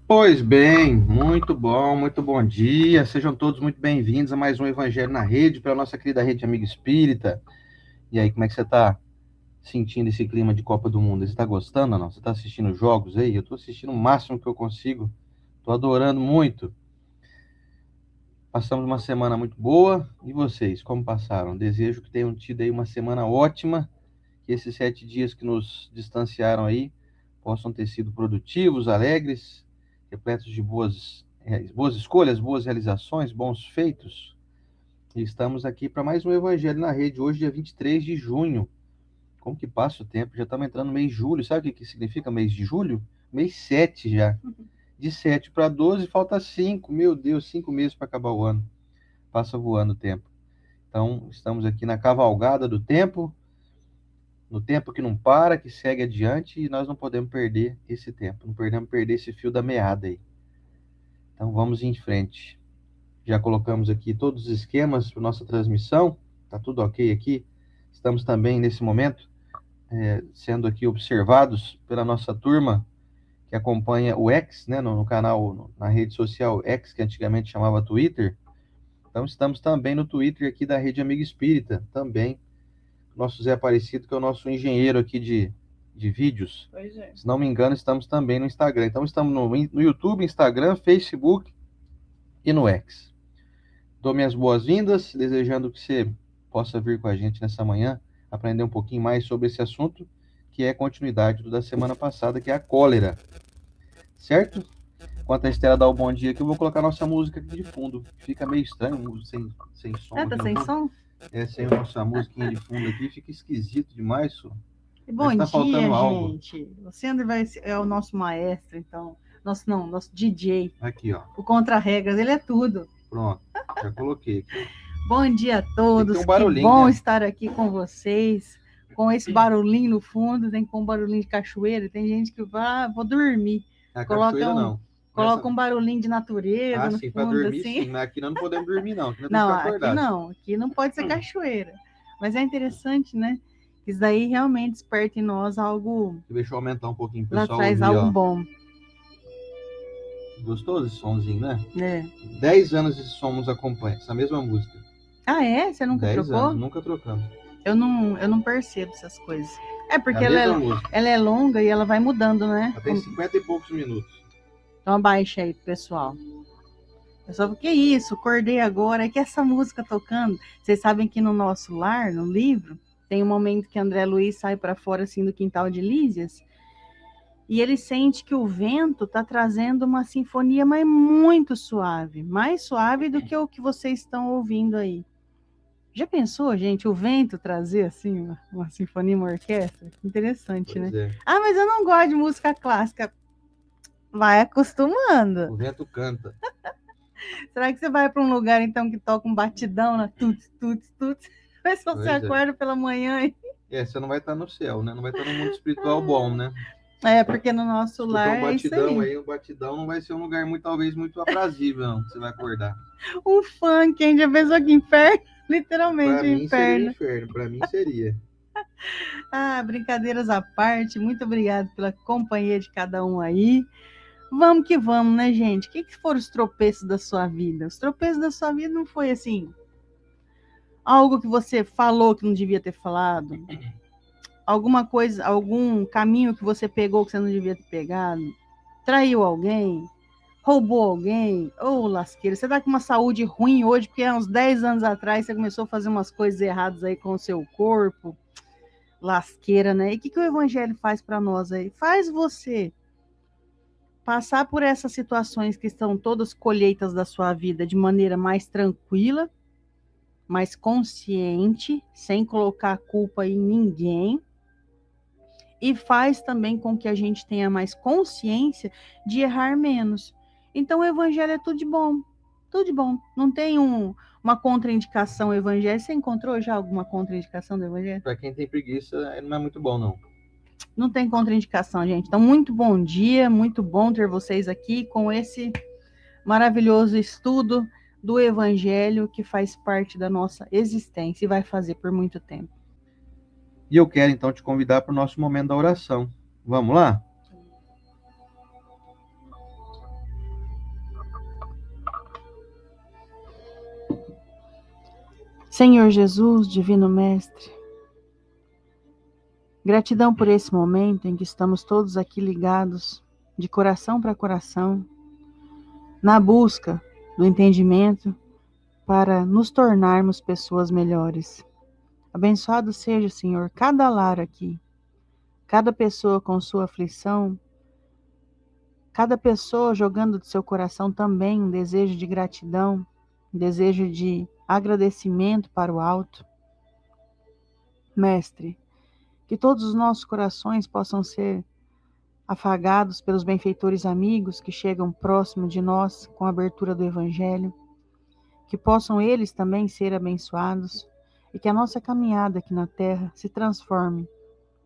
Pois bem, muito bom dia. Sejam todos muito bem-vindos a mais um Evangelho na Rede, pela nossa querida Rede Amigo Espírita. E aí, como é que você está sentindo esse clima de Copa do Mundo? Você está gostando ou não? Você está assistindo jogos aí? Eu estou assistindo o máximo que eu consigo. Estou adorando muito. Passamos uma semana muito boa. E vocês, como passaram? Desejo que tenham tido aí uma semana ótima, que esses 7 dias que nos distanciaram aí possam ter sido produtivos, alegres, repletos de boas escolhas, boas realizações, bons feitos. E estamos aqui para mais um Evangelho na Rede, hoje, dia 23 de junho. Como que passa o tempo? Já estamos entrando no mês de julho. Sabe o que significa mês de julho? Mês 7 já. De 7 para 12 falta 5. Meu Deus, 5 meses para acabar o ano. Passa voando o tempo. Então, estamos aqui na cavalgada do tempo, no tempo que não para, que segue adiante, e nós não podemos perder esse tempo, não podemos perder esse fio da meada aí. Então vamos em frente. Já colocamos aqui todos os esquemas para nossa transmissão, tá tudo ok aqui. Estamos também nesse momento sendo aqui observados pela nossa turma que acompanha o X, né, no canal, na rede social X, que antigamente chamava Twitter. Então estamos também no Twitter aqui da Rede Amigo Espírita, também nosso Zé Aparecido, que é o nosso engenheiro aqui de vídeos. Pois é. Se não me engano, estamos também no Instagram. Então, estamos no YouTube, Instagram, Facebook e no X. Dou minhas boas-vindas, desejando que você possa vir com a gente nessa manhã, aprender um pouquinho mais sobre esse assunto, que é a continuidade do da semana passada, que é a cólera. Certo? Enquanto a Estela dá o bom dia aqui, eu vou colocar nossa música aqui de fundo. Fica meio estranho, sem som Ah, tá aqui no sem fundo. som? Sem a nossa musiquinha de fundo aqui, fica esquisito demais, isso. Bom Parece que tá dia, faltando algo. gente. O Sandro é o nosso maestro, então. Nosso DJ. Aqui, ó. O Contra-Regras, ele é tudo. Pronto. Já coloquei aqui. Bom dia a Tem que ter todos. um Que barulhinho, bom né? estar aqui com vocês. Com esse barulhinho no fundo, tem que pôr um barulhinho de cachoeira. Tem gente que vai, vou dormir. A Coloca cachoeira um, não. coloca um barulhinho de natureza no Sim, para fundo, dormir assim. sim. Mas aqui nós não podemos dormir, não. Aqui nós temos que Não, ficar aqui acordado. não. Aqui não pode ser cachoeira. Mas é interessante, né? Isso daí realmente desperta em nós algo. Deixa eu aumentar um pouquinho pro Lá pessoal traz ouvir, algo ó. bom. Gostoso esse somzinho, né? É. 10 anos esse som nos acompanha, essa mesma música. Ah, é? Você nunca 10 trocou? anos, nunca trocamos. Eu não percebo essas coisas. É porque É a mesma música. ela é longa e ela vai mudando, né? Ela tem 50 e poucos minutos. Então abaixa aí, pessoal. Pessoal, o que é isso? Acordei agora, é que essa música tocando. Vocês sabem que no nosso lar, no livro, tem um momento que André Luiz sai para fora assim do quintal de Lísias e ele sente que o vento está trazendo uma sinfonia, mas muito suave, mais suave do que o que vocês estão ouvindo aí. Já pensou, gente, o vento trazer assim uma sinfonia, uma orquestra? Interessante, Pois né? é. Ah, mas eu não gosto de música clássica. Vai acostumando. O vento canta. Será que você vai para um lugar então que toca um batidão na tuts, tuts, tuts? Mas se você acorda pela manhã e... você não vai estar no céu, né? Não vai estar no mundo espiritual bom, né? É, porque no nosso lar um é isso aí. O batidão não vai ser um lugar talvez muito aprazível, não, que você vai acordar. Um funk, hein? Já pensou que inferno? Literalmente Pra mim seria inferno. inferno, pra mim seria. Ah, brincadeiras à parte, muito obrigado pela companhia de cada um aí. Vamos que vamos, né, gente? O que foram os tropeços da sua vida? Os tropeços da sua vida não foi assim, algo que você falou que não devia ter falado, alguma coisa, algum caminho que você pegou que você não devia ter pegado, traiu alguém, roubou alguém, ou lasqueira, você tá com uma saúde ruim hoje, porque há uns 10 anos atrás você começou a fazer umas coisas erradas aí com o seu corpo, lasqueira, né? E o que o evangelho faz para nós aí? Faz você passar por essas situações que estão todas colheitas da sua vida de maneira mais tranquila, mais consciente, sem colocar a culpa em ninguém, e faz também com que a gente tenha mais consciência de errar menos. Então o evangelho é tudo de bom, tudo de bom. Não tem uma contraindicação ao evangelho. Você encontrou já alguma contraindicação do evangelho? Para quem tem preguiça, não é muito bom, não. Não tem contraindicação, gente. Então, muito bom dia, muito bom ter vocês aqui com esse maravilhoso estudo do evangelho que faz parte da nossa existência e vai fazer por muito tempo. E eu quero, então, te convidar para o nosso momento da oração. Vamos lá? Senhor Jesus, Divino Mestre, gratidão por esse momento em que estamos todos aqui ligados, de coração para coração, na busca do entendimento para nos tornarmos pessoas melhores. Abençoado seja, Senhor, cada lar aqui, cada pessoa com sua aflição, cada pessoa jogando do seu coração também um desejo de gratidão, um desejo de agradecimento para o alto. Mestre, que todos os nossos corações possam ser afagados pelos benfeitores amigos que chegam próximo de nós com a abertura do Evangelho, que possam eles também ser abençoados e que a nossa caminhada aqui na terra se transforme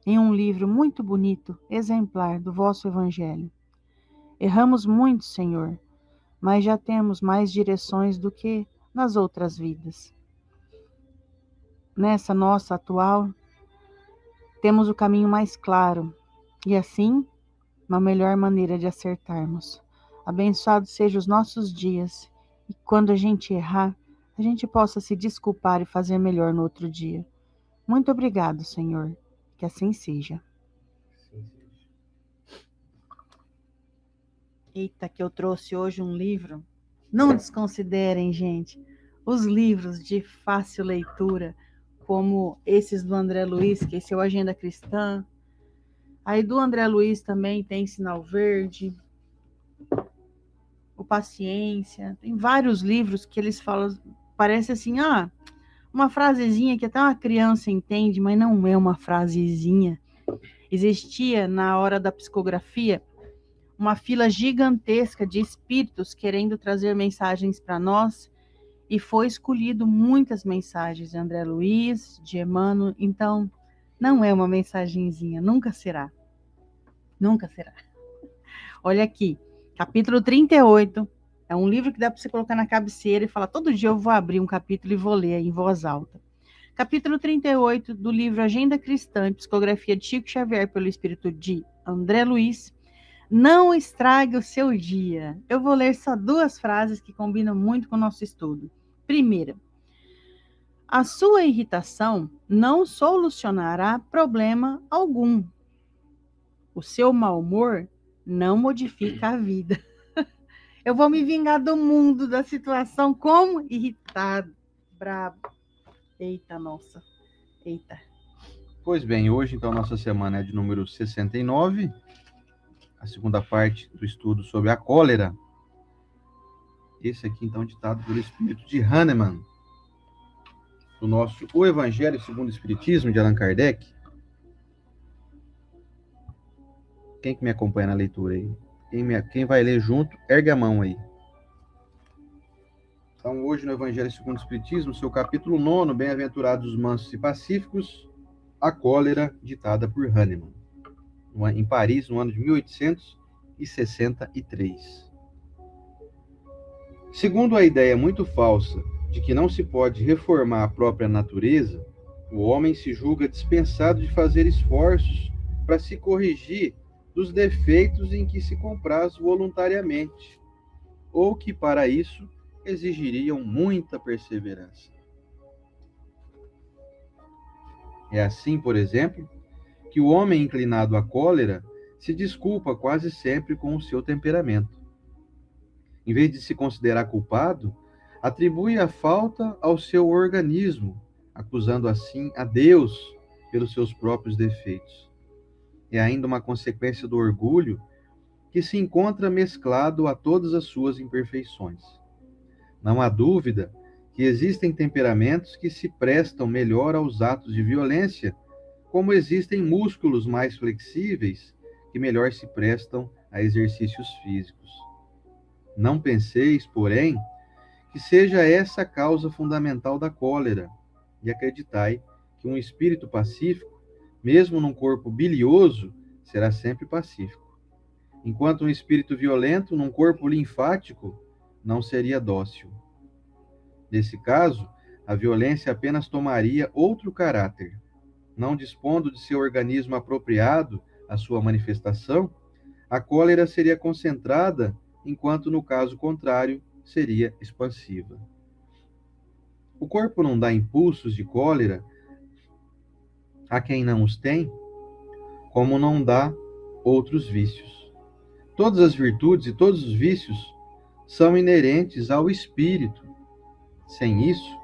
em um livro muito bonito, exemplar do vosso Evangelho. Erramos muito, Senhor, mas já temos mais direções do que nas outras vidas. Nessa nossa atual, temos o caminho mais claro e assim, uma melhor maneira de acertarmos. Abençoados sejam os nossos dias e quando a gente errar, a gente possa se desculpar e fazer melhor no outro dia. Muito obrigado, Senhor. Que assim seja. Eita, que eu trouxe hoje um livro. Não desconsiderem, gente, os livros de fácil leitura, como esses do André Luiz, que esse é o Agenda Cristã. Aí do André Luiz também tem Sinal Verde, o Paciência. Tem vários livros que eles falam, parece assim, uma frasezinha que até uma criança entende, mas não é uma frasezinha. Existia, na hora da psicografia, uma fila gigantesca de espíritos querendo trazer mensagens para nós, e foi escolhido muitas mensagens de André Luiz, de Emmanuel, então não é uma mensagenzinha, nunca será. Nunca será. Olha aqui, capítulo 38, é um livro que dá para você colocar na cabeceira e falar, todo dia eu vou abrir um capítulo e vou ler em voz alta. Capítulo 38 do livro Agenda Cristã, psicografia de Chico Xavier pelo espírito de André Luiz. Não estrague o seu dia. Eu vou ler só 2 frases que combinam muito com o nosso estudo. Primeira, a sua irritação não solucionará problema algum. O seu mau humor não modifica a vida. Eu vou me vingar do mundo, da situação, como irritado, bravo. Eita, nossa. Eita. Pois bem, hoje então nossa semana é de número 69, a segunda parte do estudo sobre a cólera. Esse aqui então ditado pelo espírito de Hahnemann, do nosso O Evangelho segundo o Espiritismo, de Allan Kardec. Quem que me acompanha na leitura aí? Quem vai ler junto, ergue a mão aí. Então, hoje no Evangelho segundo o Espiritismo, seu capítulo 9, Bem-aventurados os mansos e pacíficos, a cólera, ditada por Hahnemann, em Paris, no ano de 1863. Segundo a ideia muito falsa de que não se pode reformar a própria natureza, o homem se julga dispensado de fazer esforços para se corrigir dos defeitos em que se compraz voluntariamente, ou que para isso exigiriam muita perseverança. É assim, por exemplo, que o homem inclinado à cólera se desculpa quase sempre com o seu temperamento. Em vez de se considerar culpado, atribui a falta ao seu organismo, acusando assim a Deus pelos seus próprios defeitos. É ainda uma consequência do orgulho que se encontra mesclado a todas as suas imperfeições. Não há dúvida que existem temperamentos que se prestam melhor aos atos de violência, como existem músculos mais flexíveis que melhor se prestam a exercícios físicos. Não penseis, porém, que seja essa a causa fundamental da cólera, e acreditai que um espírito pacífico, mesmo num corpo bilioso, será sempre pacífico, enquanto um espírito violento, num corpo linfático, não seria dócil. Nesse caso, a violência apenas tomaria outro caráter. Não dispondo de seu organismo apropriado à sua manifestação, a cólera seria concentrada, enquanto no caso contrário seria expansiva. O corpo não dá impulsos de cólera a quem não os tem, como não dá outros vícios. Todas as virtudes e todos os vícios são inerentes ao espírito. Sem isso,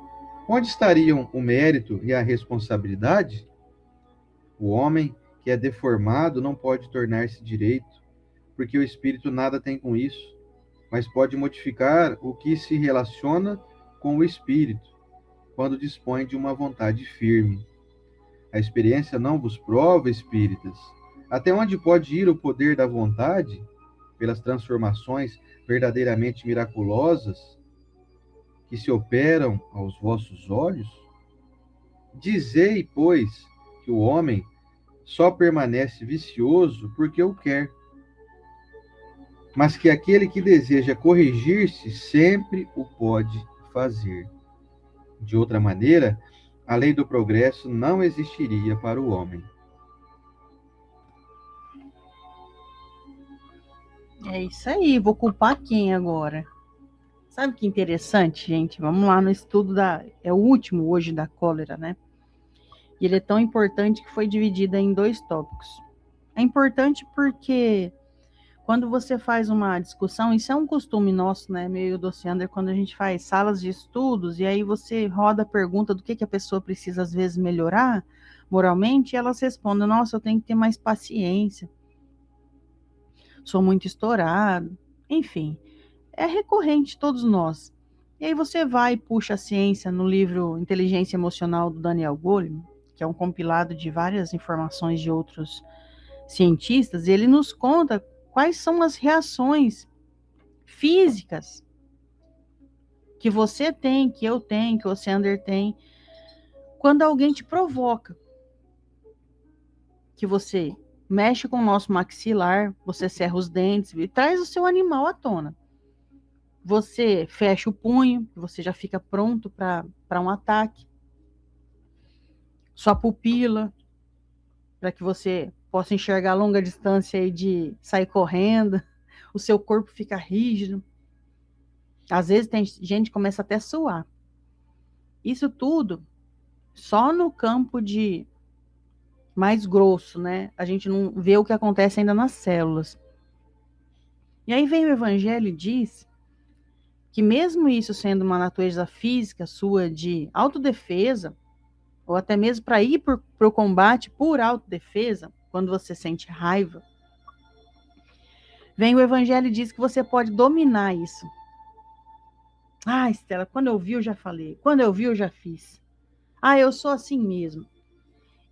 onde estariam o mérito e a responsabilidade? O homem que é deformado não pode tornar-se direito, porque o espírito nada tem com isso, mas pode modificar o que se relaciona com o espírito, quando dispõe de uma vontade firme. A experiência não vos prova, espíritas, até onde pode ir o poder da vontade, pelas transformações verdadeiramente miraculosas que se operam aos vossos olhos? Dizei, pois, que o homem só permanece vicioso porque o quer, mas que aquele que deseja corrigir-se sempre o pode fazer. De outra maneira, a lei do progresso não existiria para o homem. É isso aí, vou culpar quem agora? Sabe que interessante, gente? Vamos lá no estudo é o último hoje da cólera, né? E ele é tão importante que foi dividido em 2 tópicos. É importante porque quando você faz uma discussão, isso é um costume nosso, né, meio do Oceander, quando a gente faz salas de estudos, e aí você roda a pergunta do que a pessoa precisa, às vezes, melhorar moralmente, e elas respondem, nossa, eu tenho que ter mais paciência, sou muito estourado, enfim, é recorrente, todos nós. E aí você vai e puxa a ciência no livro Inteligência Emocional, do Daniel Goleman, que é um compilado de várias informações de outros cientistas, e ele nos conta quais são as reações físicas que você tem, que eu tenho, que o Sander tem, quando alguém te provoca. Que você mexe com o nosso maxilar, você cerra os dentes e traz o seu animal à tona. Você fecha o punho, você já fica pronto para um ataque. Sua pupila, para que você possa enxergar a longa distância e de sair correndo. O seu corpo fica rígido. Às vezes tem gente que começa até a suar. Isso tudo só no campo de mais grosso, né? A gente não vê o que acontece ainda nas células. E aí vem o Evangelho e diz que mesmo isso sendo uma natureza física sua de autodefesa, ou até mesmo para ir para o combate por autodefesa, quando você sente raiva, vem o Evangelho e diz que você pode dominar isso. Ah, Estela, quando eu vi eu já falei, quando eu vi eu já fiz. Ah, eu sou assim mesmo.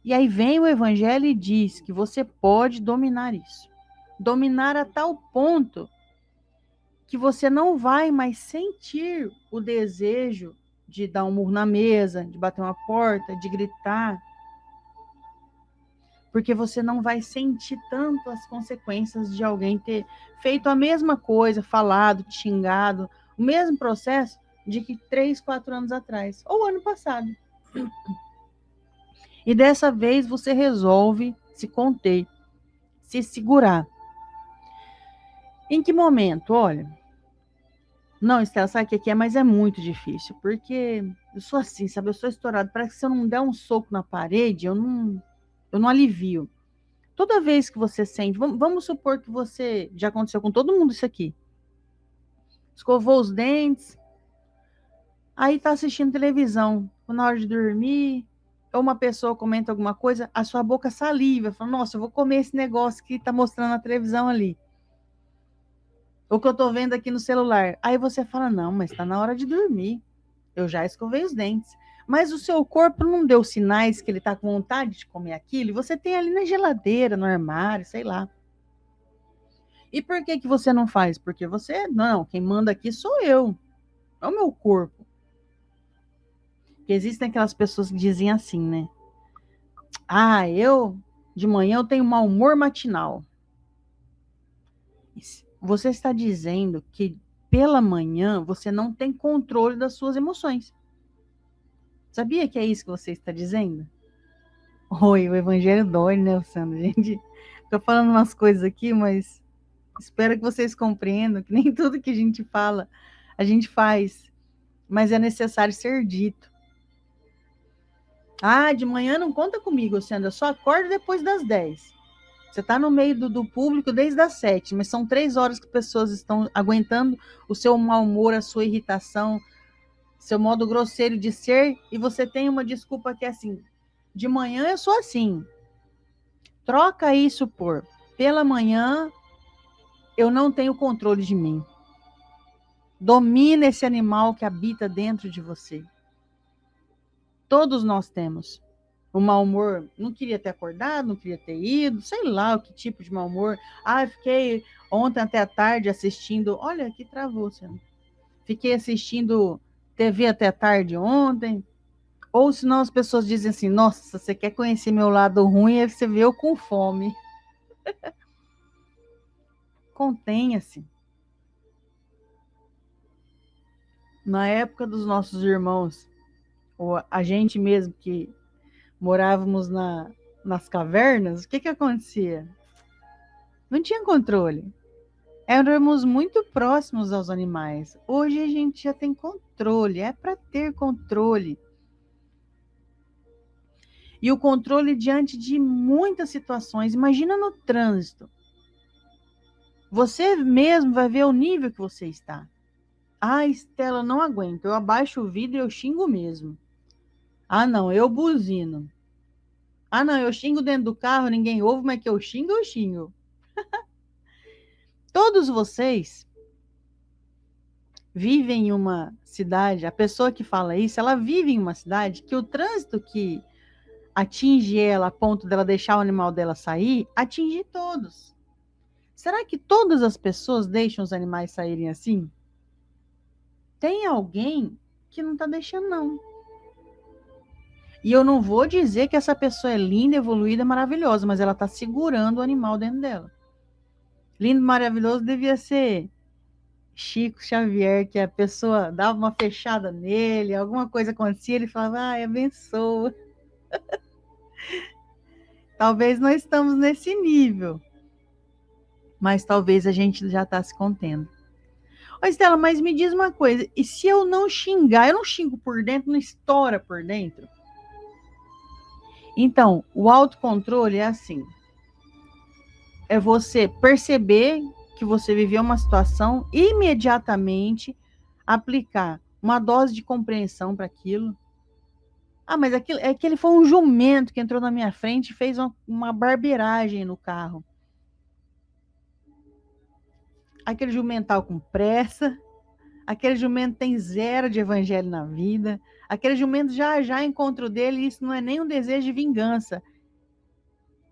E aí vem o Evangelho e diz que você pode dominar isso. Dominar a tal ponto que você não vai mais sentir o desejo de dar um murro na mesa, de bater uma porta, de gritar. Porque você não vai sentir tanto as consequências de alguém ter feito a mesma coisa, falado, xingado, o mesmo processo de que 3, 4 anos atrás, ou ano passado. E dessa vez você resolve se conter, se segurar. Em que momento? Olha, não, Estela, sabe o que é? Mas é muito difícil, porque eu sou assim, sabe? Eu sou estourado. Parece que se eu não der um soco na parede, eu não alivio. Toda vez que você sente, vamos supor que você, já aconteceu com todo mundo isso aqui, escovou os dentes, aí tá assistindo televisão, na hora de dormir, ou uma pessoa comenta alguma coisa, a sua boca saliva, fala, nossa, eu vou comer esse negócio que tá mostrando na televisão ali. O que eu tô vendo aqui no celular. Aí você fala, não, mas tá na hora de dormir. Eu já escovei os dentes. Mas o seu corpo não deu sinais que ele tá com vontade de comer aquilo, e você tem ali na geladeira, no armário, sei lá. E por que você não faz? Porque você, não, quem manda aqui sou eu, é o meu corpo. Porque existem aquelas pessoas que dizem assim, né? Ah, de manhã eu tenho mau humor matinal. Você está dizendo que pela manhã você não tem controle das suas emoções. Sabia que é isso que você está dizendo? Oi, o evangelho dói, né, Sandro? Gente, tô falando umas coisas aqui, mas espero que vocês compreendam que nem tudo que a gente fala, a gente faz, mas é necessário ser dito. Ah, de manhã não conta comigo, Sandra, eu só acordo depois das 10. Você está no meio do público desde as 7, mas são 3 horas que pessoas estão aguentando o seu mau humor, a sua irritação, seu modo grosseiro de ser, e você tem uma desculpa que é assim, de manhã eu sou assim. Troca isso por, pela manhã eu não tenho controle de mim. Domina esse animal que habita dentro de você. Todos nós temos. O mau humor, não queria ter acordado, não queria ter ido, sei lá o que tipo de mau humor. Ah, fiquei ontem até a tarde assistindo. Olha, que travou, senhor. Fiquei assistindo TV até a tarde ontem. Ou senão as pessoas dizem assim: nossa, você quer conhecer meu lado ruim, aí você vê eu com fome. Contenha-se. Na época dos nossos irmãos, ou a gente mesmo que morávamos nas cavernas, o que acontecia? Não tinha controle. Éramos muito próximos aos animais. Hoje a gente já tem controle, é para ter controle. E o controle diante de muitas situações. Imagina no trânsito. Você mesmo vai ver o nível que você está. Ah, Estela, não aguento. Eu abaixo o vidro e eu xingo mesmo. Ah, não, eu buzino. Ah, não, eu xingo dentro do carro, ninguém ouve, mas que eu xingo. Todos vocês vivem em uma cidade, a pessoa que fala isso, ela vive em uma cidade que o trânsito que atinge ela a ponto dela deixar o animal dela sair, atinge todos. Será que todas as pessoas deixam os animais saírem assim? Tem alguém que não está deixando, não. E eu não vou dizer que essa pessoa é linda, evoluída, maravilhosa, mas ela está segurando o animal dentro dela. Lindo, maravilhoso devia ser Chico Xavier, que a pessoa dava uma fechada nele, alguma coisa acontecia, ele falava, ai, abençoa. Talvez nós estamos nesse nível, mas talvez a gente já está se contendo. Ô, Estela, mas me diz uma coisa, e se eu não xingar, eu não xingo por dentro, não estoura por dentro? Então, o autocontrole é assim, é você perceber que você viveu uma situação, imediatamente aplicar uma dose de compreensão para aquilo. Ah, mas aquele foi um jumento que entrou na minha frente e fez uma barbeiragem no carro. Aquele jumental com pressa, aquele jumento tem zero de evangelho na vida, aquele jumento já encontra o dele, e isso não é nem um desejo de vingança,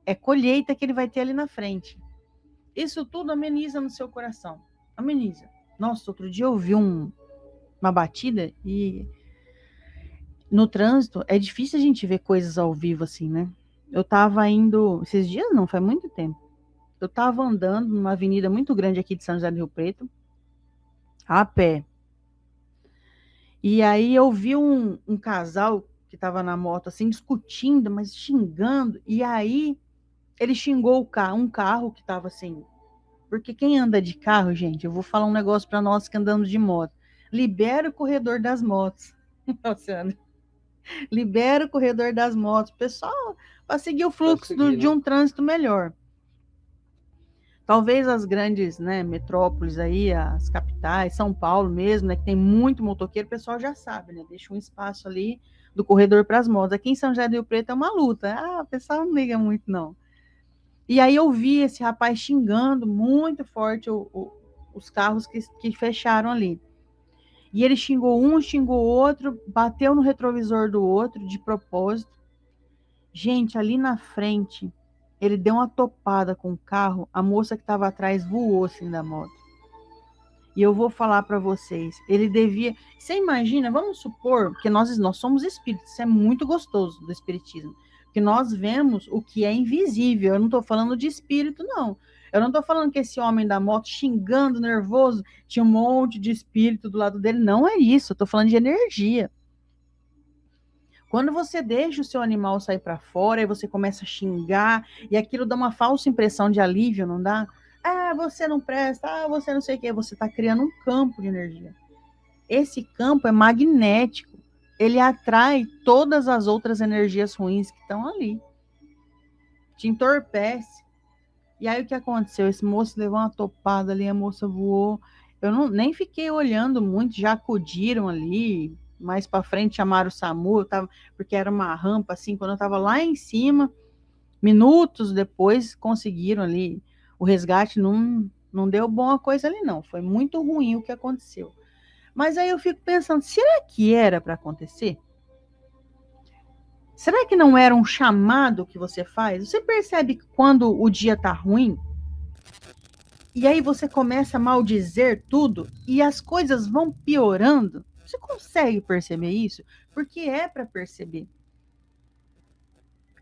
é colheita que ele vai ter ali na frente. Isso tudo ameniza no seu coração, ameniza. Nossa, outro dia eu vi uma batida e no trânsito é difícil a gente ver coisas ao vivo assim, né? Eu tava indo, esses dias não, faz muito tempo, eu tava andando numa avenida muito grande aqui de São José do Rio Preto, a pé. E aí eu vi um casal que estava na moto, assim, discutindo, mas xingando. E aí ele xingou um carro que estava assim. Porque quem anda de carro, gente, eu vou falar um negócio para nós que andamos de moto. Libera o corredor das motos. Libera o corredor das motos. Pessoal, para seguir o fluxo de um trânsito melhor. Talvez as grandes, né, metrópoles aí, as capitais, São Paulo mesmo, né, que tem muito motoqueiro, o pessoal já sabe, né, deixa um espaço ali do corredor para as motos. Aqui em São José do Rio Preto é uma luta. Ah, o pessoal não liga muito, não. E aí eu vi esse rapaz xingando muito forte os carros que fecharam ali. E ele xingou um, xingou o outro, bateu no retrovisor do outro de propósito. Gente, ali na frente, ele deu uma topada com o carro, a moça que estava atrás voou assim da moto. E eu vou falar para vocês, ele devia... Você imagina, vamos supor que nós somos espíritos, isso é muito gostoso do espiritismo, que nós vemos o que é invisível. Eu não estou falando de espírito, não. Eu não estou falando que esse homem da moto xingando, nervoso, tinha um monte de espírito do lado dele. Não é isso, eu estou falando de energia. Quando você deixa o seu animal sair para fora e você começa a xingar e aquilo dá uma falsa impressão de alívio, não dá? Ah, você não presta, ah, você não sei o quê. Você está criando um campo de energia. Esse campo é magnético. ele atrai todas as outras energias ruins que estão ali. Te entorpece. E aí o que aconteceu? Esse moço levou uma topada ali, a moça voou. Eu nem fiquei olhando muito, já acudiram ali. Mais para frente chamaram o SAMU, porque era uma rampa assim, quando eu estava lá em cima, minutos depois conseguiram ali. O resgate não deu boa coisa ali não, foi muito ruim o que aconteceu. Mas aí eu fico pensando, será que era para acontecer? Será que não era um chamado que você faz? Você percebe que quando o dia tá ruim, e aí você começa a maldizer tudo, e as coisas vão piorando? Você consegue perceber isso? Porque é para perceber.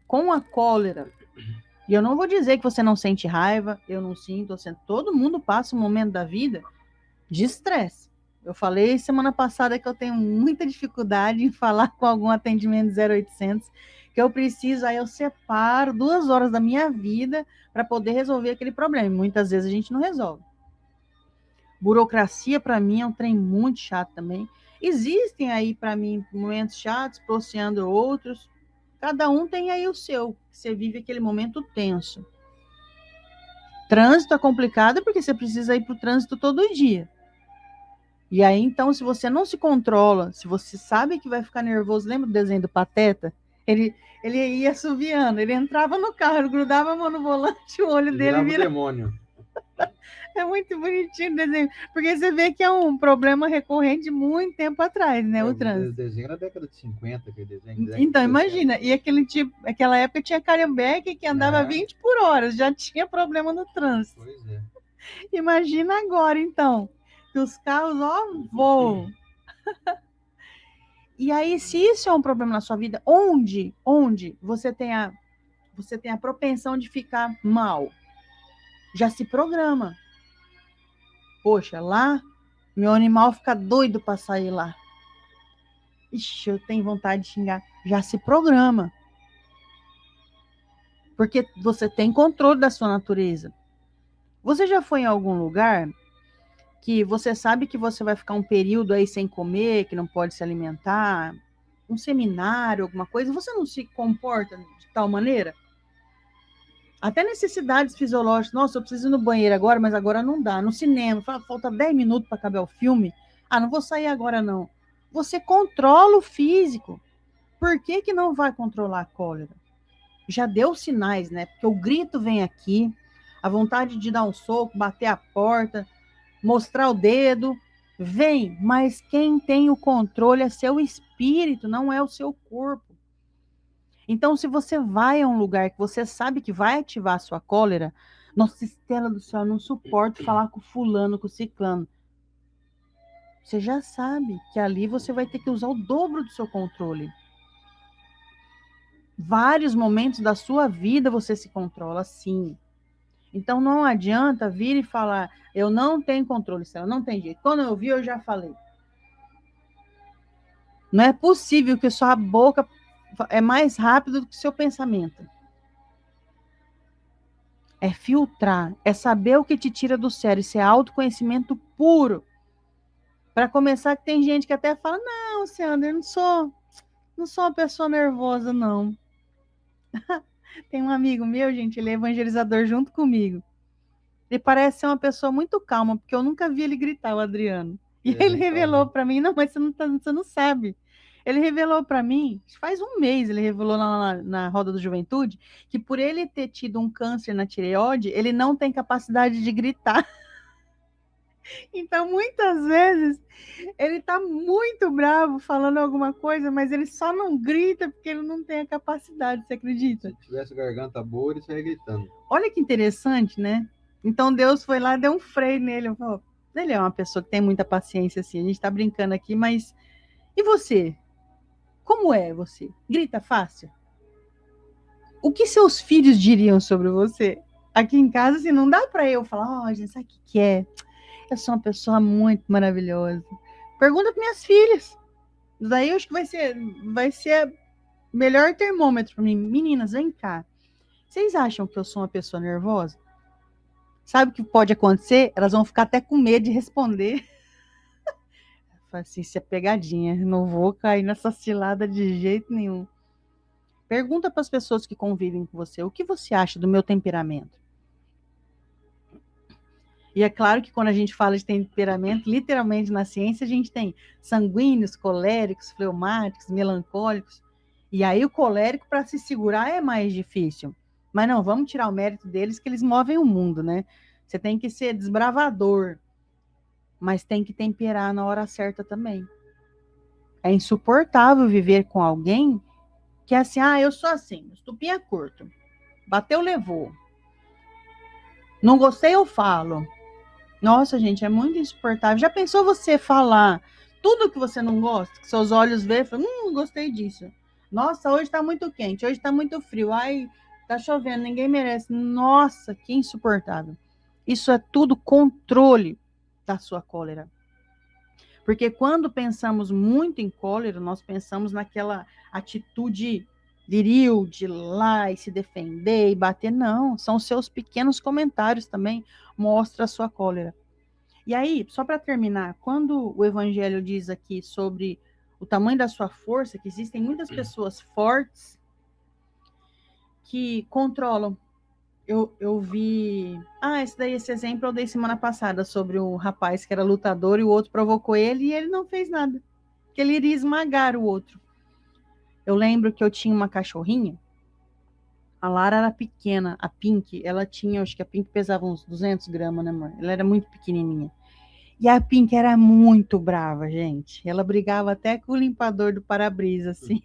Com a cólera, e eu não vou dizer que você não sente raiva, eu não sinto, todo mundo passa um momento da vida de estresse. Eu falei semana passada que eu tenho muita dificuldade em falar com algum atendimento 0800, que eu preciso, aí eu separo 2 horas da minha vida para poder resolver aquele problema. E muitas vezes a gente não resolve. Burocracia, para mim, é um trem muito chato também. Existem aí, para mim, momentos chatos, processando outros. Cada um tem aí o seu. Você vive aquele momento tenso. Trânsito é complicado porque você precisa ir para o trânsito todo dia. E aí, então, se você não se controla, se você sabe que vai ficar nervoso, lembra do desenho do Pateta? Ele ia assoviando, ele entrava no carro, ele grudava a mão no volante, o olho dele vira... demônio. É muito bonitinho o desenho, porque você vê que é um problema recorrente de muito tempo atrás, né, o trânsito. O desenho na década de 50, aquele desenho. Então, imagina, e aquela época tinha Calhambeque que andava 20 por hora, já tinha problema no trânsito. Pois é. Imagina agora, então, que os carros, voam. E aí, se isso é um problema na sua vida, onde você tem a propensão de ficar mal, já se programa. Poxa, lá, meu animal fica doido para sair lá. Ixi, eu tenho vontade de xingar. Já se programa. Porque você tem controle da sua natureza. Você já foi em algum lugar que você sabe que você vai ficar um período aí sem comer, que não pode se alimentar, um seminário, alguma coisa, você não se comporta de tal maneira? Até necessidades fisiológicas. Nossa, eu preciso ir no banheiro agora, mas agora não dá. No cinema, falta 10 minutos para acabar o filme. Ah, não vou sair agora não. Você controla o físico. Por que não vai controlar a cólera? Já deu sinais, né? Porque o grito vem aqui, a vontade de dar um soco, bater a porta, mostrar o dedo, vem, mas quem tem o controle é seu espírito, não é o seu corpo. Então, se você vai a um lugar que você sabe que vai ativar a sua cólera, nossa, Estela do céu, eu não suporto falar com fulano, com ciclano. Você já sabe que ali você vai ter que usar o dobro do seu controle. Vários momentos da sua vida você se controla, sim. Então não adianta vir e falar, eu não tenho controle, Estela, não tem jeito. Quando eu vi, eu já falei. Não é possível que sua boca é mais rápido do que seu pensamento. É filtrar, é saber o que te tira do sério, isso é autoconhecimento puro. Para começar, que tem gente que até fala, não, Sandra, eu não sou uma pessoa nervosa, não. Tem um amigo meu, gente, ele é evangelizador junto comigo. Ele parece ser uma pessoa muito calma, porque eu nunca vi ele gritar, o Adriano. E ele revelou para mim, não, mas você não sabe. Ele revelou para mim, faz um mês, ele revelou na Roda do Juventude, que por ele ter tido um câncer na tireoide, ele não tem capacidade de gritar. Então, muitas vezes, ele tá muito bravo falando alguma coisa, mas ele só não grita porque ele não tem a capacidade, você acredita? Se tivesse garganta boa, ele sairia gritando. Olha que interessante, né? Então, Deus foi lá e deu um freio nele. Falou, ele é uma pessoa que tem muita paciência, assim. A gente tá brincando aqui, mas... E você? Como é você? Grita fácil? O que seus filhos diriam sobre você? Aqui em casa, assim, não dá para eu falar, gente, sabe o que é? Eu sou uma pessoa muito maravilhosa. Pergunta para minhas filhas. Daí eu acho que vai ser melhor termômetro para mim. Meninas, vem cá. Vocês acham que eu sou uma pessoa nervosa? Sabe o que pode acontecer? Elas vão ficar até com medo de responder. Falei assim, isso é pegadinha, não vou cair nessa cilada de jeito nenhum. Pergunta para as pessoas que convivem com você, o que você acha do meu temperamento? E é claro que quando a gente fala de temperamento, literalmente na ciência a gente tem sanguíneos, coléricos, fleumáticos, melancólicos. E aí o colérico para se segurar é mais difícil. Mas não, vamos tirar o mérito deles que eles movem o mundo, né? Você tem que ser desbravador, mas tem que temperar na hora certa também. É insuportável viver com alguém que é assim, eu sou assim, estupim é curto, bateu, levou. Não gostei, eu falo. Nossa, gente, é muito insuportável. Já pensou você falar tudo que você não gosta, que seus olhos veem e falam, não gostei disso. Nossa, hoje tá muito quente, hoje tá muito frio, ai, tá chovendo, ninguém merece. Nossa, que insuportável. Isso é tudo controle da sua cólera. Porque quando pensamos muito em cólera, nós pensamos naquela atitude viril de ir lá e se defender e bater. Não, são seus pequenos comentários também mostram a sua cólera. E aí, só para terminar, quando o Evangelho diz aqui sobre o tamanho da sua força, que existem muitas pessoas fortes que controlam. Eu vi... esse exemplo eu dei semana passada sobre um rapaz que era lutador e o outro provocou ele e ele não fez nada. Que ele iria esmagar o outro. Eu lembro que eu tinha uma cachorrinha. A Lara era pequena. A Pink, ela tinha... Acho que a Pink pesava uns 200 gramas, né, amor? Ela era muito pequenininha. E a Pink era muito brava, gente. Ela brigava até com o limpador do para-brisa, assim.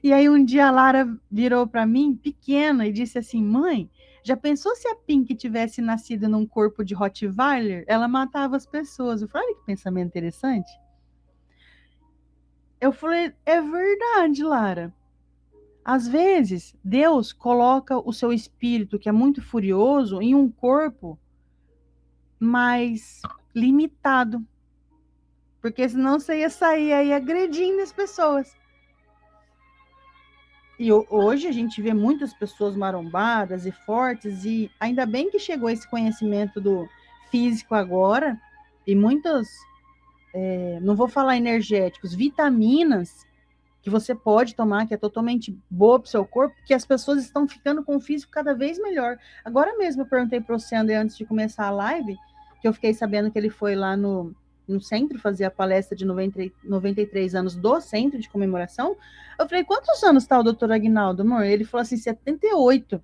E aí um dia a Lara virou para mim, pequena, e disse assim, mãe, já pensou se a Pink tivesse nascido num corpo de Rottweiler? Ela matava as pessoas. Eu falei, olha que pensamento interessante. Eu falei, é verdade, Lara. Às vezes, Deus coloca o seu espírito, que é muito furioso, em um corpo mais limitado. Porque senão você ia sair aí agredindo as pessoas. E hoje a gente vê muitas pessoas marombadas e fortes, e ainda bem que chegou esse conhecimento do físico agora, e muitas, não vou falar energéticos, vitaminas que você pode tomar, que é totalmente boa para o seu corpo, que as pessoas estão ficando com o físico cada vez melhor. Agora mesmo eu perguntei para o Sander antes de começar a live, que eu fiquei sabendo que ele foi lá no centro fazer a palestra de 93 anos do centro de comemoração. Eu falei, quantos anos está o doutor Aguinaldo, amor? Ele falou assim, 78.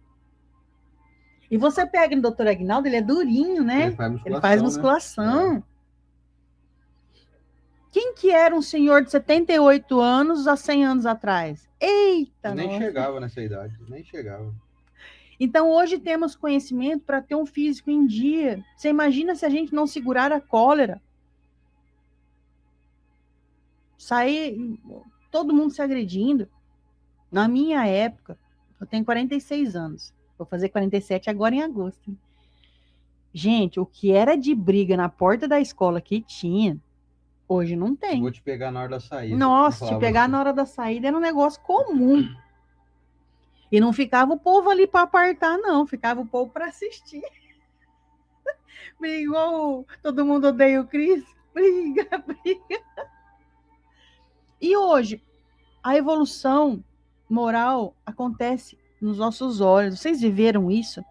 E você pega no doutor Aguinaldo, ele é durinho, né? Ele faz musculação. Né? Quem que era um senhor de 78 anos há 100 anos atrás? Eita, nem nossa. Chegava nessa idade, nem chegava. Então, hoje temos conhecimento para ter um físico em dia. Você imagina se a gente não segurar a cólera? Sair, todo mundo se agredindo. Na minha época, eu tenho 46 anos. Vou fazer 47 agora em agosto. Gente, o que era de briga na porta da escola que tinha, hoje não tem. Vou te pegar na hora da saída. Nossa, te pegar na hora da saída era um negócio comum. E não ficava o povo ali para apartar, não. Ficava o povo para assistir. Igual todo mundo odeia o Cris. Briga. E hoje, a evolução moral acontece nos nossos olhos. Vocês viveram isso?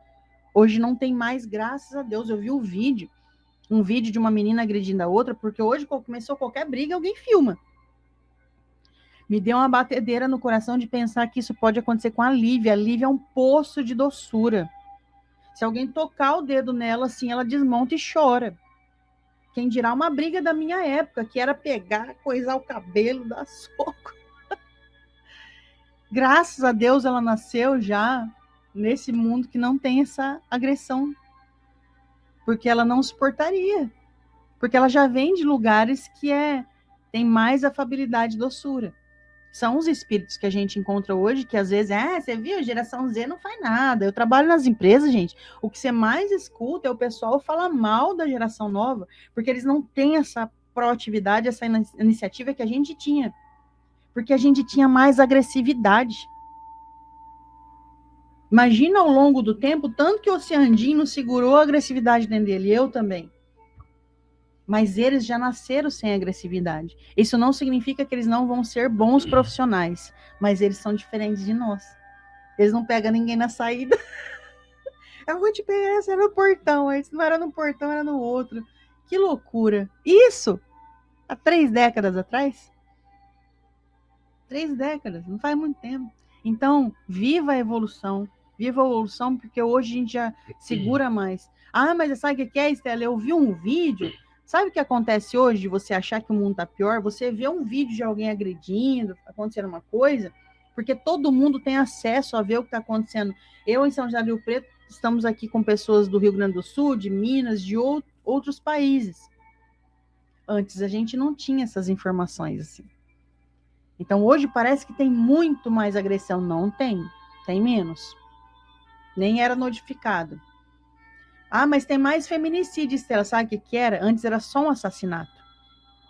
Hoje não tem mais, graças a Deus. Eu vi um vídeo de uma menina agredindo a outra, porque hoje começou qualquer briga, alguém filma. Me deu uma batedeira no coração de pensar que isso pode acontecer com a Lívia. A Lívia é um poço de doçura. Se alguém tocar o dedo nela, assim, ela desmonta e chora. Quem dirá uma briga da minha época, que era pegar, coisar o cabelo, dar soco. Graças a Deus ela nasceu já nesse mundo que não tem essa agressão. Porque ela não suportaria. Porque ela já vem de lugares que tem mais afabilidade e doçura. São os espíritos que a gente encontra hoje, que às vezes, você viu, geração Z não faz nada. Eu trabalho nas empresas, gente, o que você mais escuta é o pessoal falar mal da geração nova, porque eles não têm essa proatividade, essa iniciativa que a gente tinha. Porque a gente tinha mais agressividade. Imagina ao longo do tempo, tanto que o Oceandinho segurou a agressividade dentro dele, eu também. mas eles já nasceram sem agressividade. Isso não significa que eles não vão ser bons profissionais, mas eles são diferentes de nós. Eles não pegam ninguém na saída. Eu vou te pegar, essa era no portão, isso não era no portão, era no outro. Que loucura. Isso, há 3 décadas atrás? 3 décadas, não faz muito tempo. Então, viva a evolução, porque hoje a gente já segura mais. Ah, mas sabe o que é, Estela? Eu vi um vídeo. Sabe o que acontece hoje de você achar que o mundo tá pior? Você vê um vídeo de alguém agredindo, acontecendo uma coisa, porque todo mundo tem acesso a ver o que está acontecendo. Eu, em São José do Rio Preto, estamos aqui com pessoas do Rio Grande do Sul, de Minas, de outros países. Antes a gente não tinha essas informações assim. Então, hoje parece que tem muito mais agressão. Não tem, tem menos. Nem era notificado. Ah, mas tem mais feminicídio, Estela. Sabe o que era? Antes era só um assassinato.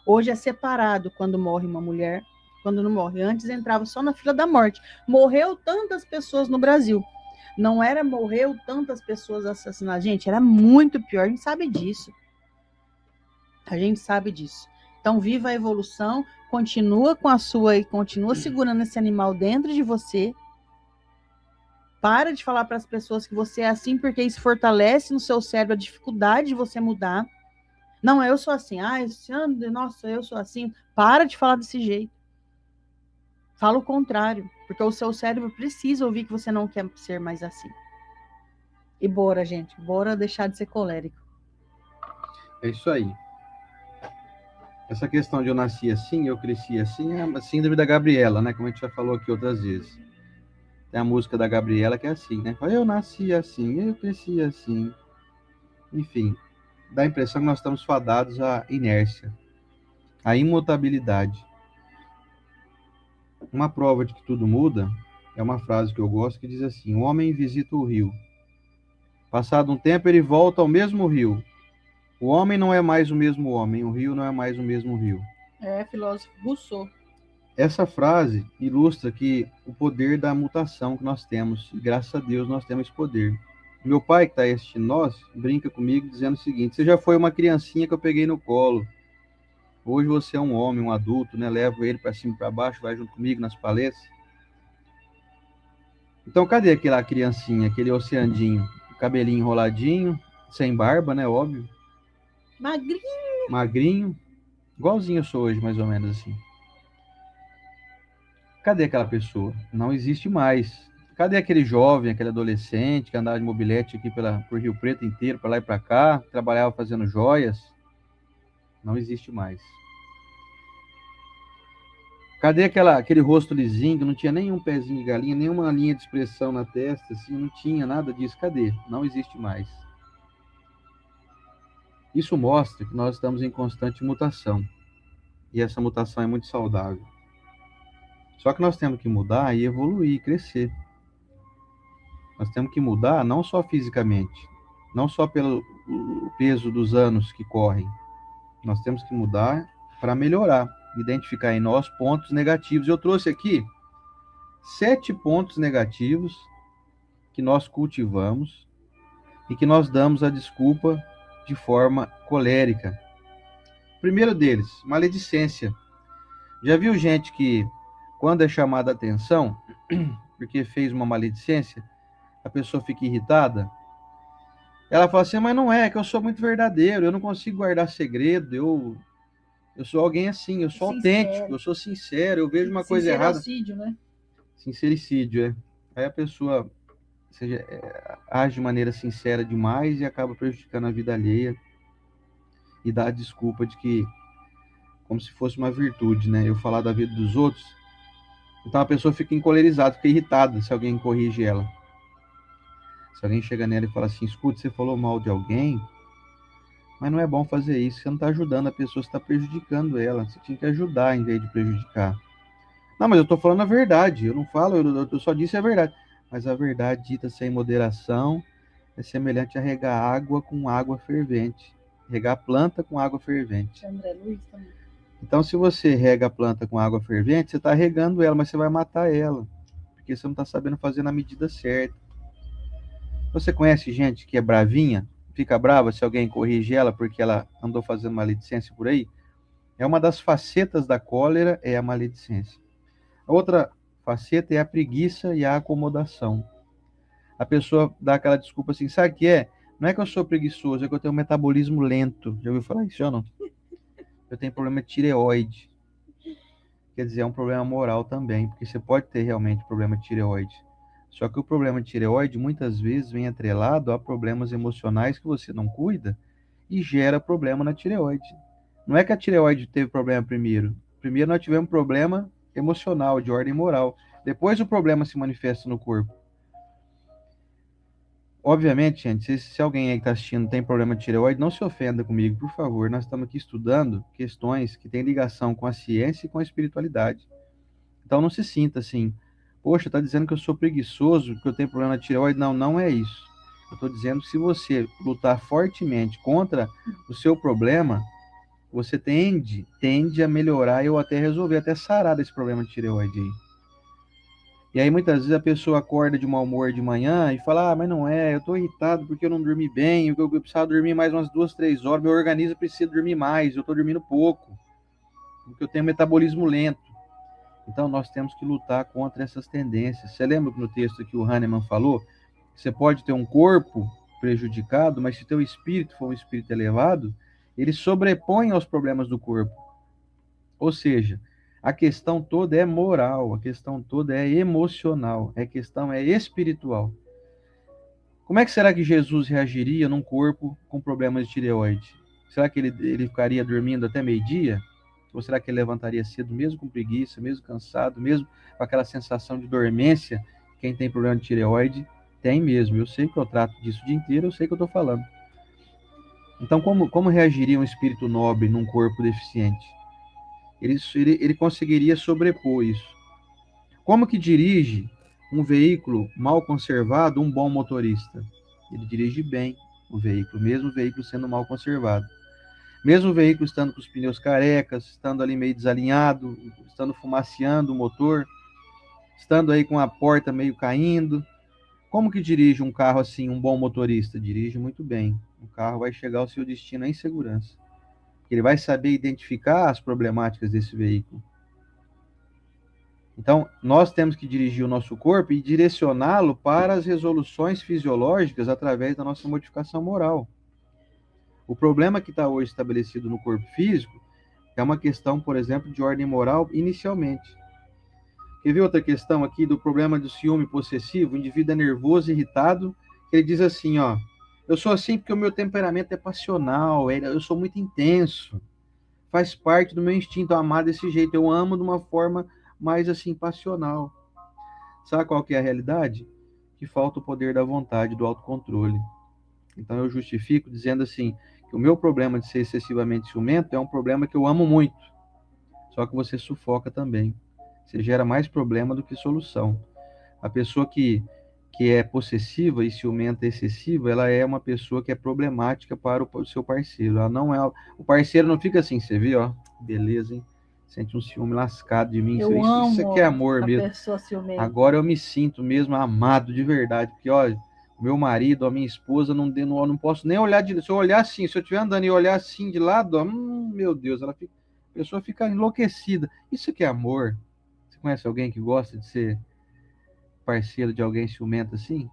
Hoje é separado quando morre uma mulher, quando não morre. Antes entrava só na fila da morte. Morreu tantas pessoas no Brasil. Não era morreu tantas pessoas assassinadas. Gente, era muito pior. A gente sabe disso. A gente sabe disso. Então, viva a evolução, continua com a sua e continua segurando esse animal dentro de você. Para de falar para as pessoas que você é assim, porque isso fortalece no seu cérebro a dificuldade de você mudar. Não, eu sou assim. Ah, nossa, eu sou assim. Para de falar desse jeito. Fala o contrário, porque o seu cérebro precisa ouvir que você não quer ser mais assim. E bora, gente, bora deixar de ser colérico. É isso aí. Essa questão de eu nasci assim, eu cresci assim, é a síndrome da Gabriela, né? Como a gente já falou aqui outras vezes. Tem a música da Gabriela que é assim, né? Eu nasci assim, eu cresci assim. Enfim, dá a impressão que nós estamos fadados à inércia, à imutabilidade. Uma prova de que tudo muda é uma frase que eu gosto que diz assim: o homem visita o rio. Passado um tempo, ele volta ao mesmo rio. O homem não é mais o mesmo homem, o rio não é mais o mesmo rio. É, filósofo Rousseau. Essa frase ilustra que o poder da mutação que nós temos, e graças a Deus nós temos esse poder. Meu pai, que está assistindo nós, brinca comigo dizendo o seguinte: você já foi uma criancinha que eu peguei no colo. Hoje você é um homem, um adulto, né? Levo ele para cima e para baixo, vai junto comigo nas palestras. Então, cadê aquela criancinha, aquele oceandinho, cabelinho enroladinho, sem barba, né? Óbvio. Magrinho. Magrinho. Igualzinho eu sou hoje, mais ou menos assim. Cadê aquela pessoa? Não existe mais. Cadê aquele jovem, aquele adolescente que andava de mobilete aqui por Rio Preto inteiro, para lá e para cá, trabalhava fazendo joias? Não existe mais. Cadê aquele rosto lisinho, que não tinha nenhum pezinho de galinha, nenhuma linha de expressão na testa, assim, não tinha nada disso? Cadê? Não existe mais. Isso mostra que nós estamos em constante mutação. E essa mutação é muito saudável. Só que nós temos que mudar e evoluir, crescer. Nós temos que mudar não só fisicamente, não só pelo peso dos anos que correm. Nós temos que mudar para melhorar, identificar em nós pontos negativos. Eu trouxe aqui 7 pontos negativos que nós cultivamos e que nós damos a desculpa de forma colérica. O primeiro deles, maledicência. Já viu gente que, quando é chamada a atenção, porque fez uma maledicência, a pessoa fica irritada? Ela fala assim: mas não é que eu sou muito verdadeiro, eu não consigo guardar segredo, eu sou alguém assim, eu sou autêntico, eu sou sincero, eu vejo uma coisa errada. Sincericídio, né? Sincericídio, é. Aí a pessoa age de maneira sincera demais e acaba prejudicando a vida alheia e dá a desculpa de que, como se fosse uma virtude, né? Eu falar da vida dos outros. Então a pessoa fica encolerizada, fica irritada se alguém corrige ela. Se alguém chega nela e fala assim: escuta, você falou mal de alguém, mas não é bom fazer isso, você não está ajudando a pessoa, você está prejudicando ela, você tinha que ajudar em vez de prejudicar. Não, mas eu estou falando a verdade, eu não falo, eu só disse a verdade. Mas a verdade dita sem moderação é semelhante a regar água com água fervente. Regar planta com água fervente. André Luiz também. Então, se você rega a planta com água fervente, você está regando ela, mas você vai matar ela, porque você não está sabendo fazer na medida certa. Você conhece gente que é bravinha, fica brava se alguém corrige ela porque ela andou fazendo maledicência por aí. É uma das facetas da cólera, é a maledicência. A outra faceta é a preguiça e a acomodação. A pessoa dá aquela desculpa assim, sabe o que é? Não é que eu sou preguiçoso, é que eu tenho um metabolismo lento. Já ouviu falar isso ou não? Eu tenho problema de tireoide. Quer dizer, é um problema moral também, porque você pode ter realmente problema de tireoide. Só que o problema de tireoide muitas vezes vem atrelado a problemas emocionais que você não cuida e gera problema na tireoide. Não é que a tireoide teve problema primeiro. Primeiro nós tivemos problema emocional, de ordem moral. Depois o problema se manifesta no corpo. Obviamente, gente, se alguém aí que está assistindo tem problema de tireoide, não se ofenda comigo, por favor. Nós estamos aqui estudando questões que têm ligação com a ciência e com a espiritualidade. Então não se sinta assim, poxa, está dizendo que eu sou preguiçoso, que eu tenho problema de tireoide. Não, não é isso. Eu estou dizendo que se você lutar fortemente contra o seu problema, você tende a melhorar ou até resolver, até sarar desse problema de tireoide aí. E aí muitas vezes a pessoa acorda de mau humor de manhã e fala, mas não é, eu tô irritado porque eu não dormi bem, eu precisava dormir mais umas 2, 3 horas, meu organismo precisa dormir mais, eu tô dormindo pouco, porque eu tenho metabolismo lento. Então nós temos que lutar contra essas tendências. Você lembra que no texto que o Hahnemann falou, você pode ter um corpo prejudicado, mas se teu espírito for um espírito elevado, ele sobrepõe aos problemas do corpo. Ou seja, a questão toda é moral, a questão toda é emocional, a questão é espiritual. Como é que será que Jesus reagiria num corpo com problemas de tireoide? Será que ele ficaria dormindo até meio-dia? Ou será que ele levantaria cedo, mesmo com preguiça, mesmo cansado, mesmo com aquela sensação de dormência? Quem tem problema de tireoide tem mesmo. Eu sei que eu trato disso o dia inteiro, eu sei que eu estou falando. Então, como reagiria um espírito nobre num corpo deficiente? Ele conseguiria sobrepor isso. Como que dirige um veículo mal conservado um bom motorista? Ele dirige bem o veículo, mesmo o veículo sendo mal conservado. Mesmo o veículo estando com os pneus carecas, estando ali meio desalinhado, estando fumaceando o motor, estando aí com a porta meio caindo. Como que dirige um carro assim, um bom motorista? Dirige muito bem. O carro vai chegar ao seu destino em segurança. Ele vai saber identificar as problemáticas desse veículo. Então, nós temos que dirigir o nosso corpo e direcioná-lo para as resoluções fisiológicas através da nossa modificação moral. O problema que está hoje estabelecido no corpo físico é uma questão, por exemplo, de ordem moral inicialmente. Quer ver outra questão aqui do problema do ciúme possessivo? O indivíduo é nervoso, irritado, ele diz assim, ó, eu sou assim porque o meu temperamento é passional, eu sou muito intenso, faz parte do meu instinto amar desse jeito, eu amo de uma forma mais assim, passional. Sabe qual que é a realidade? Que falta o poder da vontade, do autocontrole. Então eu justifico dizendo assim, que o meu problema de ser excessivamente ciumento é um problema que eu amo muito, só que você sufoca também. Você gera mais problema do que solução. A pessoa que é possessiva e ciumenta excessiva, ela é uma pessoa que é problemática para o seu parceiro. Ela não é, o parceiro não fica assim, você viu, ó, beleza, hein? Sente um ciúme lascado de mim. Isso aqui é amor mesmo. Agora eu me sinto mesmo amado de verdade, porque olha, meu marido, a minha esposa, não posso nem olhar de. Se eu olhar assim, se eu estiver andando e olhar assim de lado, ó, meu Deus, a pessoa fica enlouquecida. Isso aqui é amor. Você conhece alguém que gosta de ser parceiro de alguém ciumento assim?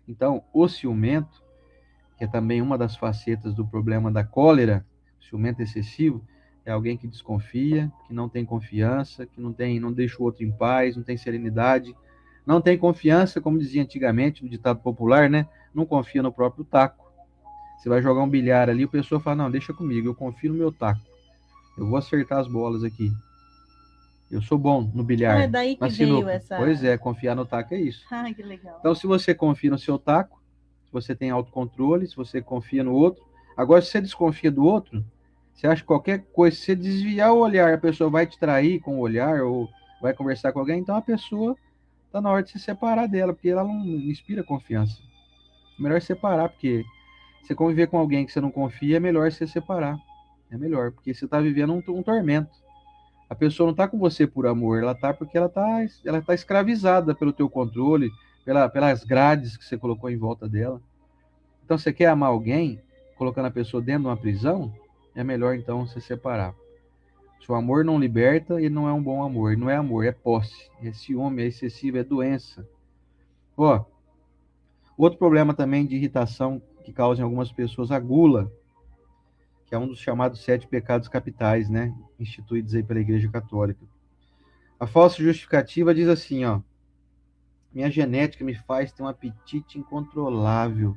Então, o ciumento, que é também uma das facetas do problema da cólera, ciumento excessivo, é alguém que desconfia, que não tem confiança, que não deixa o outro em paz, não tem serenidade, não tem confiança, como dizia antigamente no ditado popular, né? Não confia no próprio taco. Você vai jogar um bilhar ali, a pessoa fala, não, deixa comigo, eu confio no meu taco. Eu vou acertar as bolas aqui. Eu sou bom no bilhar. É daí que veio essa... Pois é, confiar no taco é isso. Ai, que legal. Então, se você confia no seu taco, se você tem autocontrole, se você confia no outro. Agora, se você desconfia do outro, você acha que qualquer coisa, se você desviar o olhar, a pessoa vai te trair com o olhar ou vai conversar com alguém, então a pessoa está na hora de se separar dela, porque ela não inspira confiança. É melhor separar, porque você conviver com alguém que você não confia, é melhor você separar. É melhor, porque você está vivendo um tormento. A pessoa não está com você por amor, ela está porque ela tá escravizada pelo teu controle, pelas grades que você colocou em volta dela. Então, você quer amar alguém, colocando a pessoa dentro de uma prisão, é melhor então se separar. Se o amor não liberta, ele não é um bom amor. Ele não é amor, é posse, é ciúme, é excessivo, é doença. Ó, outro problema também de irritação que causa em algumas pessoas a gula, que é um dos chamados 7 pecados capitais, né? Instituídos aí pela Igreja Católica. A falsa justificativa diz assim, ó: minha genética me faz ter um apetite incontrolável,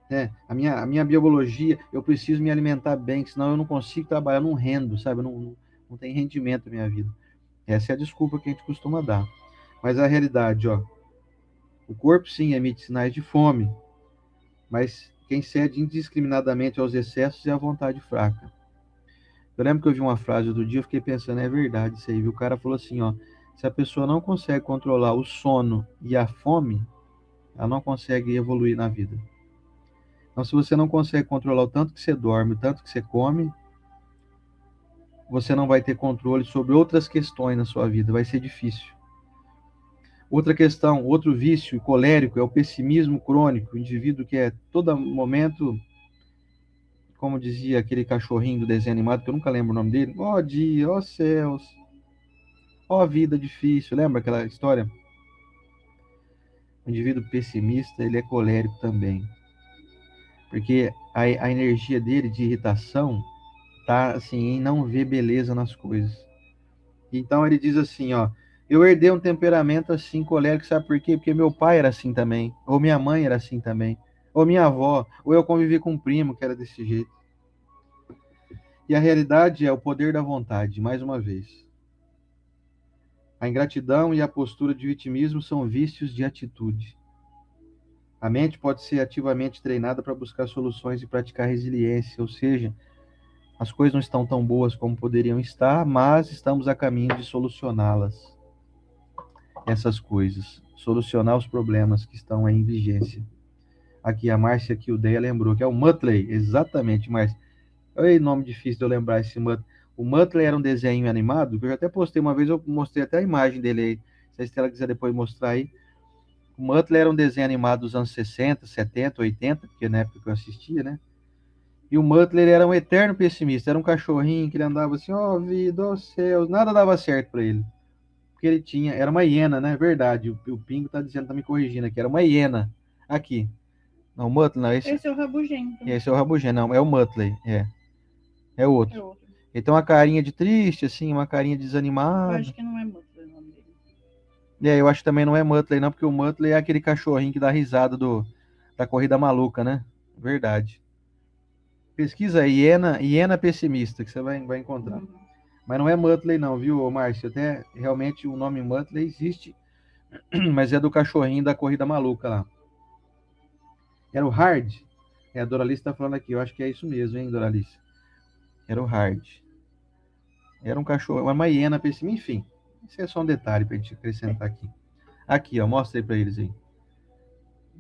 né? A minha biologia, eu preciso me alimentar bem, senão eu não consigo trabalhar, eu não rendo, sabe? Não tem rendimento na minha vida. Essa é a desculpa que a gente costuma dar. Mas a realidade, ó, o corpo sim emite sinais de fome, mas quem cede indiscriminadamente aos excessos é a vontade fraca. Eu lembro que eu vi uma frase outro dia, eu fiquei pensando, é verdade isso aí, viu? O cara falou assim, ó: se a pessoa não consegue controlar o sono e a fome, ela não consegue evoluir na vida. Então, se você não consegue controlar o tanto que você dorme, o tanto que você come, você não vai ter controle sobre outras questões na sua vida, vai ser difícil. Outra questão, outro vício colérico é o pessimismo crônico, o indivíduo que é todo momento, como dizia aquele cachorrinho do desenho animado, que eu nunca lembro o nome dele, ó dia, ó céus, ó vida difícil, lembra aquela história? O indivíduo pessimista, ele é colérico também, porque a energia dele de irritação tá assim em não ver beleza nas coisas. Então ele diz assim, ó: eu herdei um temperamento assim colérico, sabe por quê? Porque meu pai era assim também, ou minha mãe era assim também, ou minha avó, ou eu convivi com um primo que era desse jeito. E a realidade é o poder da vontade, mais uma vez. A ingratidão e a postura de vitimismo são vícios de atitude. A mente pode ser ativamente treinada para buscar soluções e praticar resiliência, ou seja, as coisas não estão tão boas como poderiam estar, mas estamos a caminho de solucioná-las, essas coisas, solucionar os problemas que estão em vigência. Aqui a Márcia Kildeia lembrou que é o Muttley, exatamente, Márcia. Olha, nome difícil de eu lembrar esse Muttley. O Muttley era um desenho animado, que eu já até postei uma vez, eu mostrei até a imagem dele aí. Se a Estela quiser depois mostrar aí. O Muttley era um desenho animado dos anos 60, 70, 80, porque na época que eu assistia, né? E o Muttley era um eterno pessimista, era um cachorrinho que ele andava assim, ó vida, ó céus, nada dava certo para ele. Porque ele tinha, era uma hiena, né? Verdade, o Pingo tá dizendo, tá me corrigindo aqui, era uma hiena. Aqui. Não, o Muttley, não, Esse é o rabugento. esse é o Rabugento, não, é o Muttley, é outro. É outro. Ele tem uma carinha de triste, assim, uma carinha Eu desanimada. acho que não é muito o nome dele. Eu acho que também não é Muttley, não, porque o Muttley é aquele cachorrinho que dá risada da corrida maluca, né? Verdade. Pesquisa aí, hiena pessimista, que você vai encontrar. Mas não é Muttley não, viu, Márcio? Até realmente o nome Muttley existe, mas é do cachorrinho da corrida maluca lá. Era o Hard. A Doralice tá falando aqui, eu acho que é isso mesmo, hein, Doralice? Era o Hard. Era um cachorro, uma hiena pessimista, enfim. Isso é só um detalhe pra gente acrescentar aqui. Aqui, ó, mostra aí pra eles aí.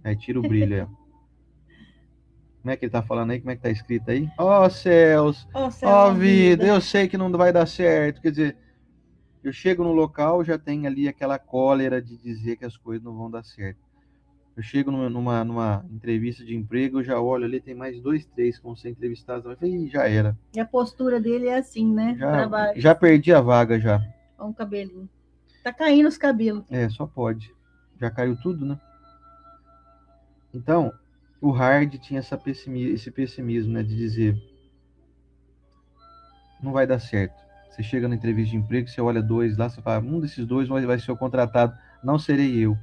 Aí tira o brilho, aí. Como é que ele tá falando aí? Como é que tá escrito aí? Ó céus, ó vida, eu sei que não vai dar certo. Quer dizer, eu chego no local, já tem ali aquela cólera de dizer que as coisas não vão dar certo. Eu chego numa entrevista de emprego, eu já olho ali, tem mais 2, 3 que vão ser entrevistados. Eu falei, já era. E a postura dele é assim, né? Já perdi a vaga já. Olha um cabelinho. Tá caindo os cabelos. Só pode. Já caiu tudo, né? Então, o Hard tinha esse pessimismo, né, de dizer, não vai dar certo. Você chega na entrevista de emprego, você olha 2 lá, você fala, um desses 2 vai ser o contratado, não serei eu.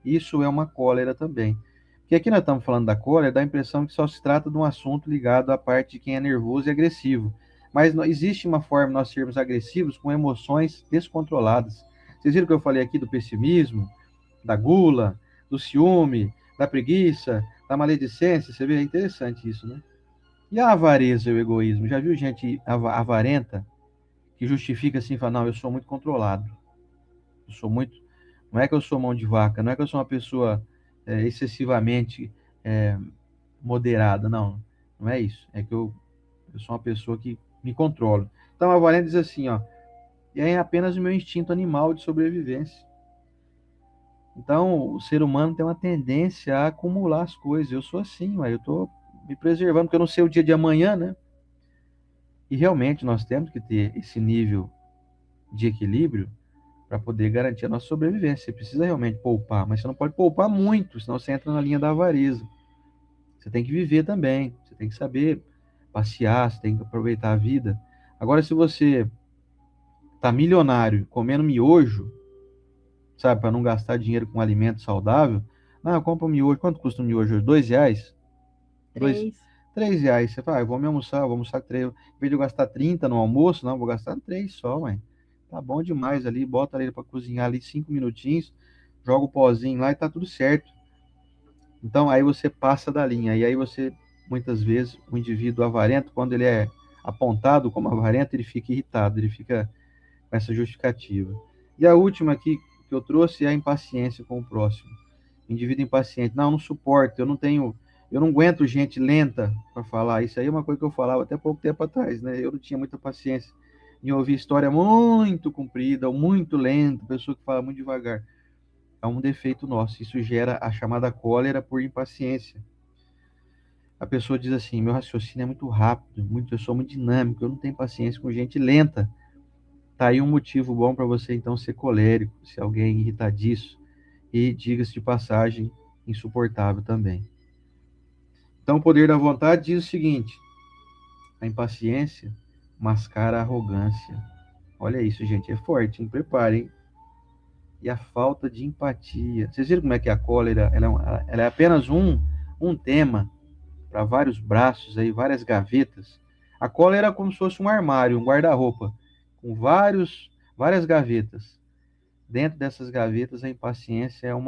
Isso é uma cólera também. Porque aqui nós estamos falando da cólera, dá a impressão que só se trata de um assunto ligado à parte de quem é nervoso e agressivo. Mas existe uma forma de nós sermos agressivos com emoções descontroladas. Vocês viram que eu falei aqui do pessimismo, da gula, do ciúme, da preguiça, da maledicência? Você vê, é interessante isso, né? E a avareza e o egoísmo? Já viu gente avarenta que justifica assim, fala, não, eu sou muito controlado. Eu sou muito... Não é que eu sou mão de vaca, não é que eu sou uma pessoa excessivamente moderada, não. Não é isso. É que eu sou uma pessoa que me controla. Então a avarenta diz assim, ó, é apenas o meu instinto animal de sobrevivência. Então, o ser humano tem uma tendência a acumular as coisas. Eu sou assim, mas eu estou me preservando, porque eu não sei o dia de amanhã, né? E realmente nós temos que ter esse nível de equilíbrio para poder garantir a nossa sobrevivência. Você precisa realmente poupar, mas você não pode poupar muito, senão você entra na linha da avareza. Você tem que viver também, você tem que saber passear, você tem que aproveitar a vida. Agora, se você tá milionário comendo miojo, sabe, para não gastar dinheiro com alimento saudável, não, eu compro um miojo. Quanto custa um miojo hoje? R$ 2? Dois, 3. R$ 3. Você fala, eu vou me almoçar, vou almoçar 3. Em vez de eu gastar 30 no almoço, não, vou gastar 3 só, mãe. Tá bom demais ali, bota ele para cozinhar ali 5 minutinhos, joga o pozinho lá e tá tudo certo. Então aí você passa da linha. E aí você, muitas vezes, o indivíduo avarento, quando ele é apontado como avarento, ele fica irritado, ele fica com essa justificativa. E a última aqui que eu trouxe é a impaciência com o próximo. Indivíduo impaciente. Não, eu não suporto, eu não aguento gente lenta para falar. Isso aí é uma coisa que eu falava até pouco tempo atrás, né? Eu não tinha muita paciência em ouvir história muito comprida ou muito lenta, pessoa que fala muito devagar. É um defeito nosso. Isso gera a chamada cólera por impaciência. A pessoa diz assim: meu raciocínio é muito rápido, eu sou muito dinâmico, eu não tenho paciência com gente lenta. Tá aí um motivo bom para você então ser colérico, se alguém irritadiço e, diga-se de passagem, insuportável também. Então, o poder da vontade diz o seguinte: a impaciência mascara a arrogância. Olha isso, gente, é forte, hein? Preparem. E a falta de empatia. Vocês viram como é que a cólera ela é apenas um tema para vários braços aí, várias gavetas. A cólera é como se fosse um armário, um guarda-roupa, com várias gavetas. Dentro dessas gavetas, a impaciência é um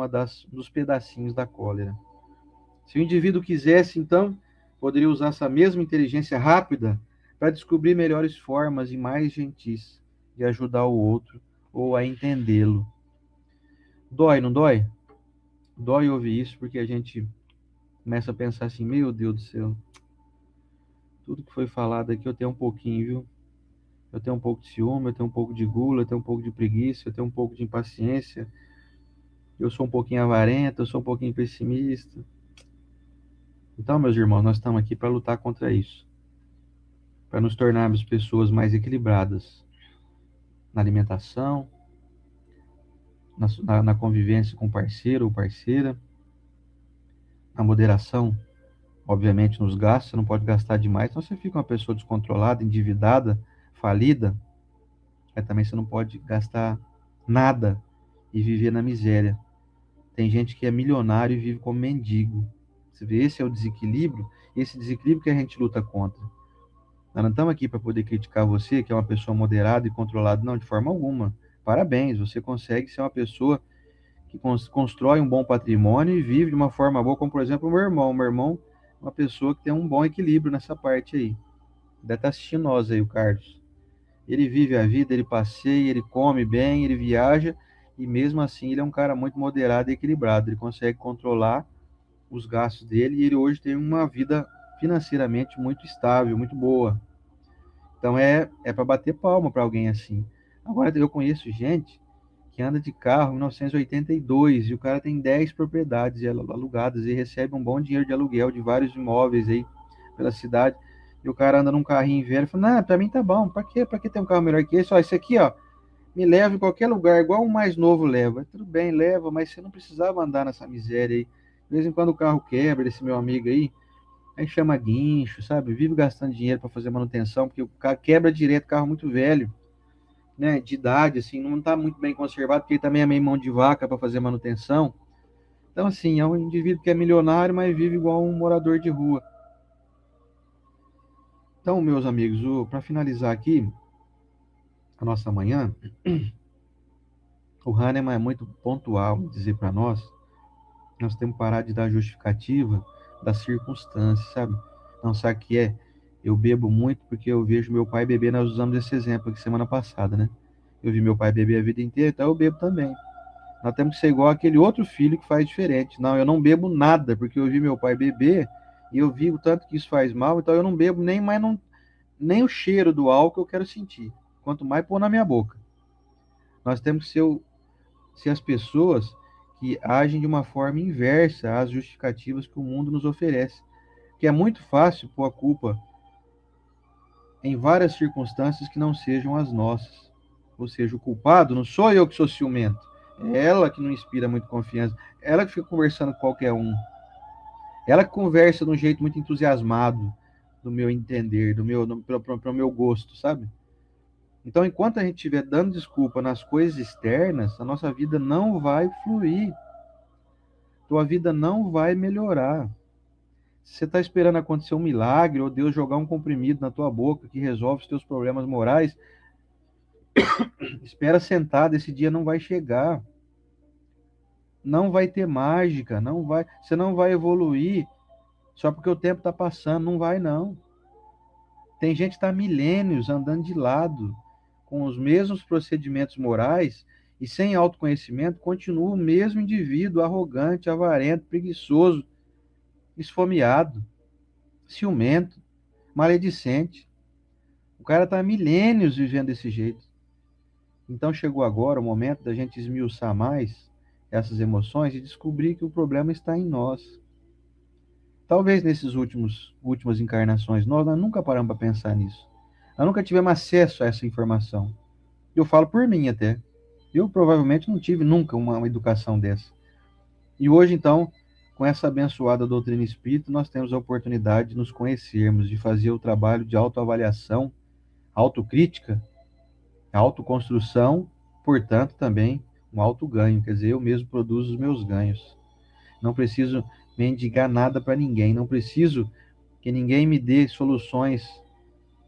dos pedacinhos da cólera. Se o indivíduo quisesse, então, poderia usar essa mesma inteligência rápida para descobrir melhores formas e mais gentis de ajudar o outro ou a entendê-lo. Dói, não dói? Dói ouvir isso porque a gente começa a pensar assim: meu Deus do céu, tudo que foi falado aqui eu tenho um pouquinho, viu? Eu tenho um pouco de ciúme, eu tenho um pouco de gula, eu tenho um pouco de preguiça, eu tenho um pouco de impaciência, eu sou um pouquinho avarento, eu sou um pouquinho pessimista. Então, meus irmãos, nós estamos aqui para lutar contra isso, para nos tornarmos pessoas mais equilibradas na alimentação, na convivência com parceiro ou parceira, na moderação, obviamente, nos gastos. Você não pode gastar demais, então você fica uma pessoa descontrolada, endividada, falida. Mas também você não pode gastar nada e viver na miséria. Tem gente que é milionário e vive como mendigo. Você vê, esse é o desequilíbrio, esse desequilíbrio que a gente luta contra. Nós não estamos aqui para poder criticar você, que é uma pessoa moderada e controlada, não, de forma alguma. Parabéns, você consegue ser uma pessoa que constrói um bom patrimônio e vive de uma forma boa, como por exemplo o meu irmão. O meu irmão é uma pessoa que tem um bom equilíbrio nessa parte aí. Deve estar assistindo nós aí, o Carlos. Ele vive a vida, ele passeia, ele come bem, ele viaja e mesmo assim ele é um cara muito moderado e equilibrado. Ele consegue controlar os gastos dele e ele hoje tem uma vida financeiramente muito estável, muito boa. Então é para bater palma para alguém assim. Agora eu conheço gente que anda de carro em 1982 e o cara tem 10 propriedades alugadas e recebe um bom dinheiro de aluguel de vários imóveis aí pela cidade. E o cara anda num carrinho velho e fala: não, pra mim tá bom, pra quê? Pra que ter um carro melhor que esse? Ó, esse aqui, ó, me leva em qualquer lugar, igual o mais novo leva. Tudo bem, leva, mas você não precisava andar nessa miséria aí. De vez em quando o carro quebra, esse meu amigo aí chama guincho, sabe? Vive gastando dinheiro para fazer manutenção, porque o carro quebra direto, carro muito velho, né? De idade, assim, não está muito bem conservado, porque ele também é meio mão de vaca para fazer manutenção. Então, assim, é um indivíduo que é milionário, mas vive igual um morador de rua. Então, meus amigos, para finalizar aqui a nossa manhã, o Hahnemann é muito pontual em dizer para nós temos que parar de dar justificativa das circunstâncias, sabe? Não sabe o que é? Eu bebo muito porque eu vejo meu pai beber, nós usamos esse exemplo aqui semana passada, né? Eu vi meu pai beber a vida inteira, então eu bebo também. Nós temos que ser igual aquele outro filho que faz diferente. Não, eu não bebo nada porque eu vi meu pai beber e eu vi o tanto que isso faz mal, então eu não bebo nem o cheiro do álcool eu quero sentir. Quanto mais pôr na minha boca. Nós temos que ser as pessoas que agem de uma forma inversa às justificativas que o mundo nos oferece. Que é muito fácil pôr a culpa em várias circunstâncias que não sejam as nossas. Ou seja, o culpado não sou eu que sou ciumento, é ela que não inspira muito confiança, ela que fica conversando com qualquer um, ela que conversa de um jeito muito entusiasmado, do meu entender, pro meu gosto, sabe? Então, enquanto a gente estiver dando desculpa nas coisas externas, a nossa vida não vai fluir, tua vida não vai melhorar. Se você está esperando acontecer um milagre ou Deus jogar um comprimido na tua boca que resolve os teus problemas morais, espera sentado, esse dia não vai chegar. Não vai ter mágica, não vai, você não vai evoluir só porque o tempo está passando, não vai não. Tem gente que está há milênios andando de lado, com os mesmos procedimentos morais e sem autoconhecimento, continua o mesmo indivíduo arrogante, avarento, preguiçoso, esfomeado, ciumento, maledicente. O cara está há milênios vivendo desse jeito. Então chegou agora o momento da gente esmiuçar mais essas emoções e descobrir que o problema está em nós. Talvez nesses últimas encarnações, nós nunca paramos para pensar nisso. Nós nunca tivemos acesso a essa informação. Eu falo por mim até. Eu provavelmente não tive nunca uma educação dessa. E hoje, então, com essa abençoada doutrina espírita, nós temos a oportunidade de nos conhecermos, de fazer o trabalho de autoavaliação, autocrítica, autoconstrução, portanto, também um autoganho. Quer dizer, eu mesmo produzo os meus ganhos. Não preciso mendigar nada para ninguém. Não preciso que ninguém me dê soluções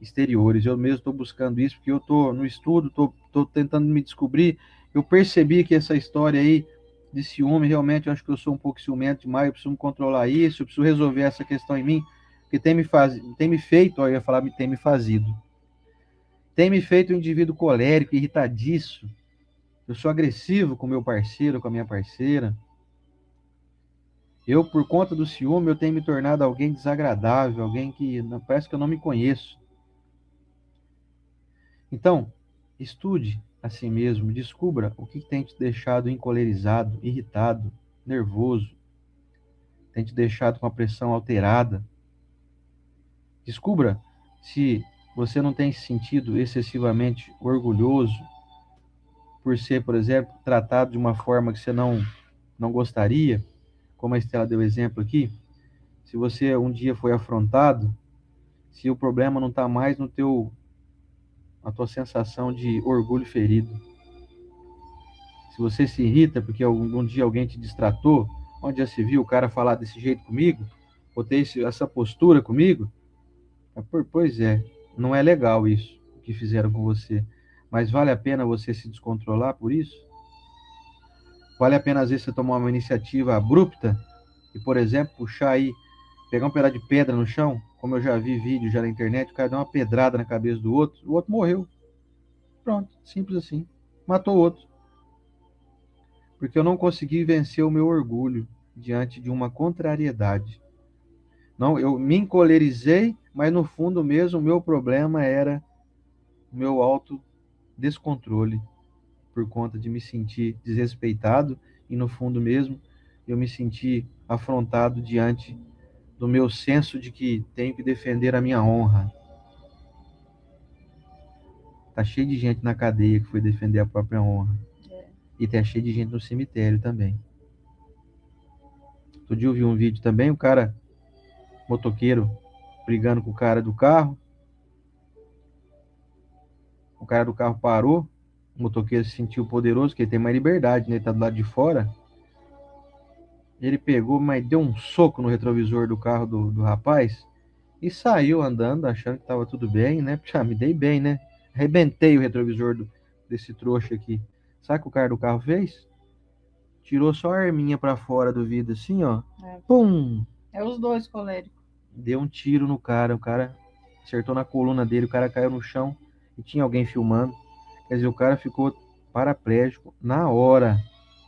exteriores. Eu mesmo estou buscando isso porque eu estou no estudo, estou tentando me descobrir. Eu percebi que essa história aí de ciúme, realmente, eu acho que eu sou um pouco ciumento demais. Eu preciso me controlar isso, eu preciso resolver essa questão em mim, porque tem me feito, ó, eu ia falar, tem me fazido. Tem me feito um indivíduo colérico, irritadiço. Eu sou agressivo com meu parceiro, com a minha parceira. Eu, por conta do ciúme, eu tenho me tornado alguém desagradável, alguém que parece que eu não me conheço. Então, estude a si mesmo, descubra o que tem te deixado encolerizado, irritado, nervoso, tem te deixado com a pressão alterada. Descubra se você não tem se sentido excessivamente orgulhoso por ser, por exemplo, tratado de uma forma que você não gostaria, como a Estela deu exemplo aqui. Se você um dia foi afrontado, se o problema não está mais a tua sensação de orgulho ferido. Se você se irrita porque algum dia alguém te distratou, onde já se viu o cara falar desse jeito comigo, ou ter essa postura comigo, pois é, não é legal isso que fizeram com você. Mas vale a pena você se descontrolar por isso? Vale a pena, às vezes, você tomar uma iniciativa abrupta e, por exemplo, puxar aí, pegar um pedaço de pedra no chão, como eu já vi vídeo já na internet, o cara dá uma pedrada na cabeça do outro, o outro morreu. Pronto, simples assim. Matou o outro. Porque eu não consegui vencer o meu orgulho diante de uma contrariedade. Não, eu me encolerizei, mas no fundo mesmo o meu problema era o meu alto descontrole por conta de me sentir desrespeitado e no fundo mesmo eu me senti afrontado diante do meu senso de que tenho que defender a minha honra. Tá cheio de gente na cadeia que foi defender a própria honra. E tá cheio de gente no cemitério também. Outro dia eu vi um vídeo também, o cara, motoqueiro, brigando com o cara do carro. O cara do carro parou, o motoqueiro se sentiu poderoso, que ele tem mais liberdade, né? Ele tá do lado de fora. Ele pegou, mas deu um soco no retrovisor do carro do rapaz e saiu andando, achando que tava tudo bem, né? Puxa, me dei bem, né? Arrebentei o retrovisor desse trouxa aqui. Sabe o que o cara do carro fez? Tirou só a arminha pra fora do vidro, assim, ó. Pum! É os dois coléricos. Deu um tiro no cara, o cara acertou na coluna dele, o cara caiu no chão e tinha alguém filmando. Quer dizer, o cara ficou paraplégico na hora,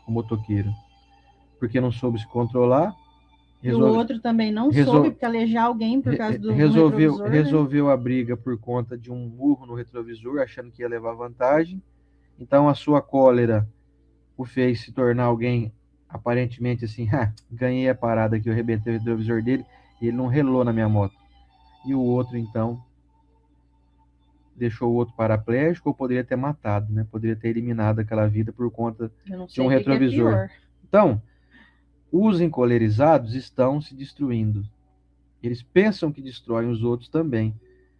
o motoqueiro. Porque não soube se controlar. E o outro também não soube calejar alguém por causa do retrovisor, né? Resolveu a briga por conta de um murro no retrovisor, achando que ia levar vantagem. Então a sua cólera o fez se tornar alguém aparentemente assim, ganhei a parada aqui, eu arrebentei o retrovisor dele e ele não relou na minha moto. E o outro, então, deixou o outro paraplégico ou poderia ter matado, né? Poderia ter eliminado aquela vida por conta de um retrovisor. É pior. Então, os encolerizados estão se destruindo. Eles pensam que destroem os outros também.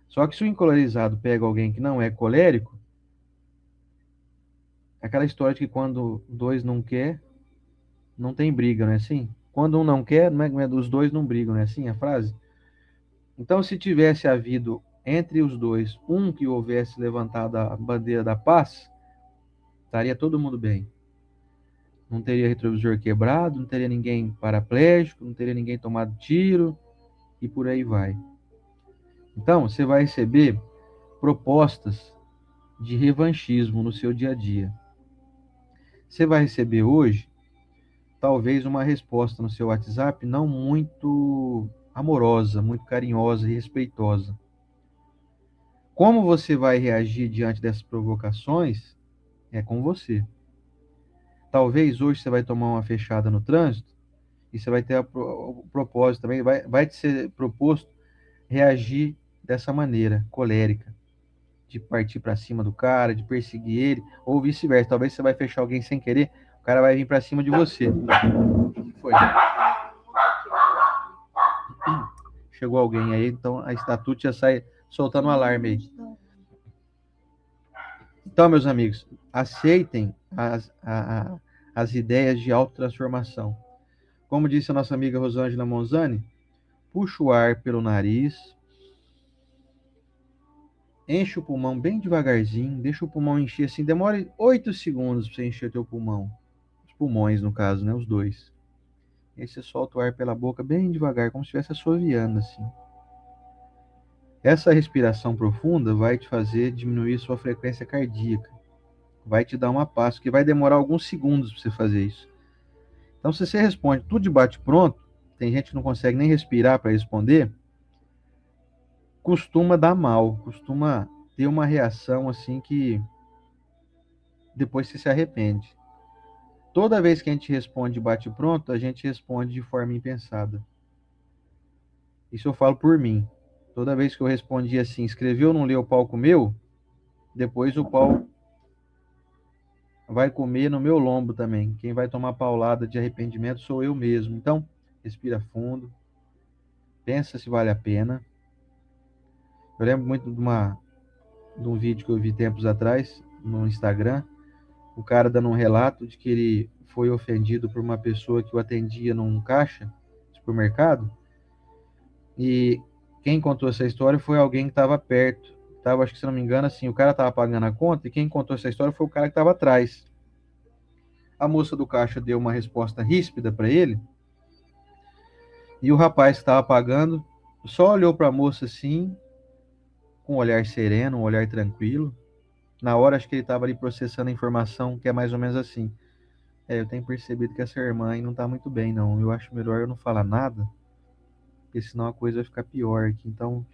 Só que se o encolerizado pega alguém que não é colérico, é aquela história de que quando dois não quer, não tem briga, não é assim? Quando um não quer, os dois não brigam, não é assim a frase? Então, se tivesse havido entre os dois um que houvesse levantado a bandeira da paz, estaria todo mundo bem. Não teria retrovisor quebrado, não teria ninguém paraplégico, não teria ninguém tomado tiro e por aí vai. Então, você vai receber propostas de revanchismo no seu dia a dia. Você vai receber hoje, talvez, uma resposta no seu WhatsApp não muito amorosa, muito carinhosa e respeitosa. Como você vai reagir diante dessas provocações é com você. Talvez hoje você vai tomar uma fechada no trânsito e você vai ter o propósito também, vai te ser proposto reagir dessa maneira, colérica, de partir para cima do cara, de perseguir ele, ou vice-versa. Talvez você vai fechar alguém sem querer, o cara vai vir para cima de você. O que foi? Chegou alguém aí, então a Estatute já sai soltando um alarme aí. Então, meus amigos, aceitem as ideias de autotransformação. Como disse a nossa amiga Rosângela Monzani, puxa o ar pelo nariz, enche o pulmão bem devagarzinho, deixa o pulmão encher assim, demora 8 segundos para você encher o teu pulmão. Os pulmões, no caso, né? Os dois. E aí você solta o ar pela boca bem devagar, como se estivesse assoviando assim. Essa respiração profunda vai te fazer diminuir sua frequência cardíaca. Vai te dar uma paz, que vai demorar alguns segundos para você fazer isso. Então, se você responde tudo de bate-pronto, tem gente que não consegue nem respirar para responder, costuma dar mal, costuma ter uma reação assim que depois você se arrepende. Toda vez que a gente responde bate-pronto, a gente responde de forma impensada. Isso eu falo por mim. Toda vez que eu respondi assim, escreveu, não leu, o pau comeu, depois o pau vai comer no meu lombo também. Quem vai tomar paulada de arrependimento sou eu mesmo. Então, respira fundo, pensa se vale a pena. Eu lembro muito de um vídeo que eu vi tempos atrás no Instagram, o cara dando um relato de que ele foi ofendido por uma pessoa que o atendia num caixa de supermercado, e quem contou essa história foi alguém que estava perto. Tava, acho que se não me engano, assim, o cara estava pagando a conta e quem contou essa história foi o cara que estava atrás. A moça do caixa deu uma resposta ríspida para ele e o rapaz que estava pagando só olhou para a moça assim, com um olhar sereno, um olhar tranquilo. Na hora, acho que ele estava ali processando a informação, que é mais ou menos assim. Eu tenho percebido que essa irmã aí não está muito bem, não. Eu acho melhor eu não falar nada, porque senão a coisa vai ficar pior aqui. Então,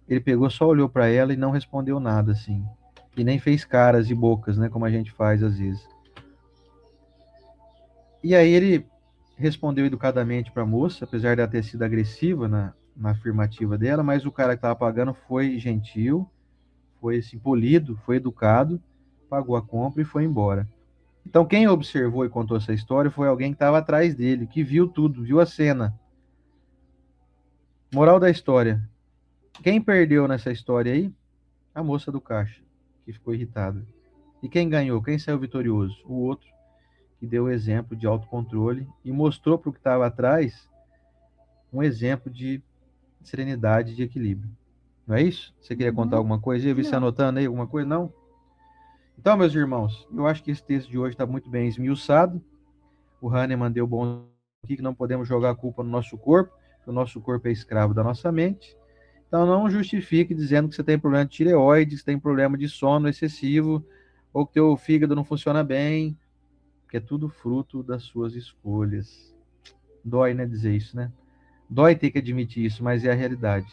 ele pegou, só olhou para ela e não respondeu nada, assim. E nem fez caras e bocas, né, como a gente faz às vezes. E aí ele respondeu educadamente para a moça, apesar de ela ter sido agressiva na afirmativa dela, mas o cara que estava pagando foi gentil, foi assim, polido, foi educado, pagou a compra e foi embora. Então, quem observou e contou essa história foi alguém que estava atrás dele, que viu tudo, viu a cena. Moral da história: quem perdeu nessa história aí? A moça do caixa, que ficou irritada. E quem ganhou? Quem saiu vitorioso? O outro, que deu o exemplo de autocontrole e mostrou para o que estava atrás um exemplo de serenidade e de equilíbrio. Não é isso? Você queria contar alguma coisa? Eu vi você anotando aí alguma coisa? Não? Então, meus irmãos, eu acho que esse texto de hoje está muito bem esmiuçado. O Hahnemann deu bom aqui, que não podemos jogar a culpa no nosso corpo, que o nosso corpo é escravo da nossa mente. Então, não justifique dizendo que você tem problema de tireoide, que você tem problema de sono excessivo, ou que teu fígado não funciona bem, que é tudo fruto das suas escolhas. Dói, né, dizer isso, né? Dói ter que admitir isso, mas é a realidade.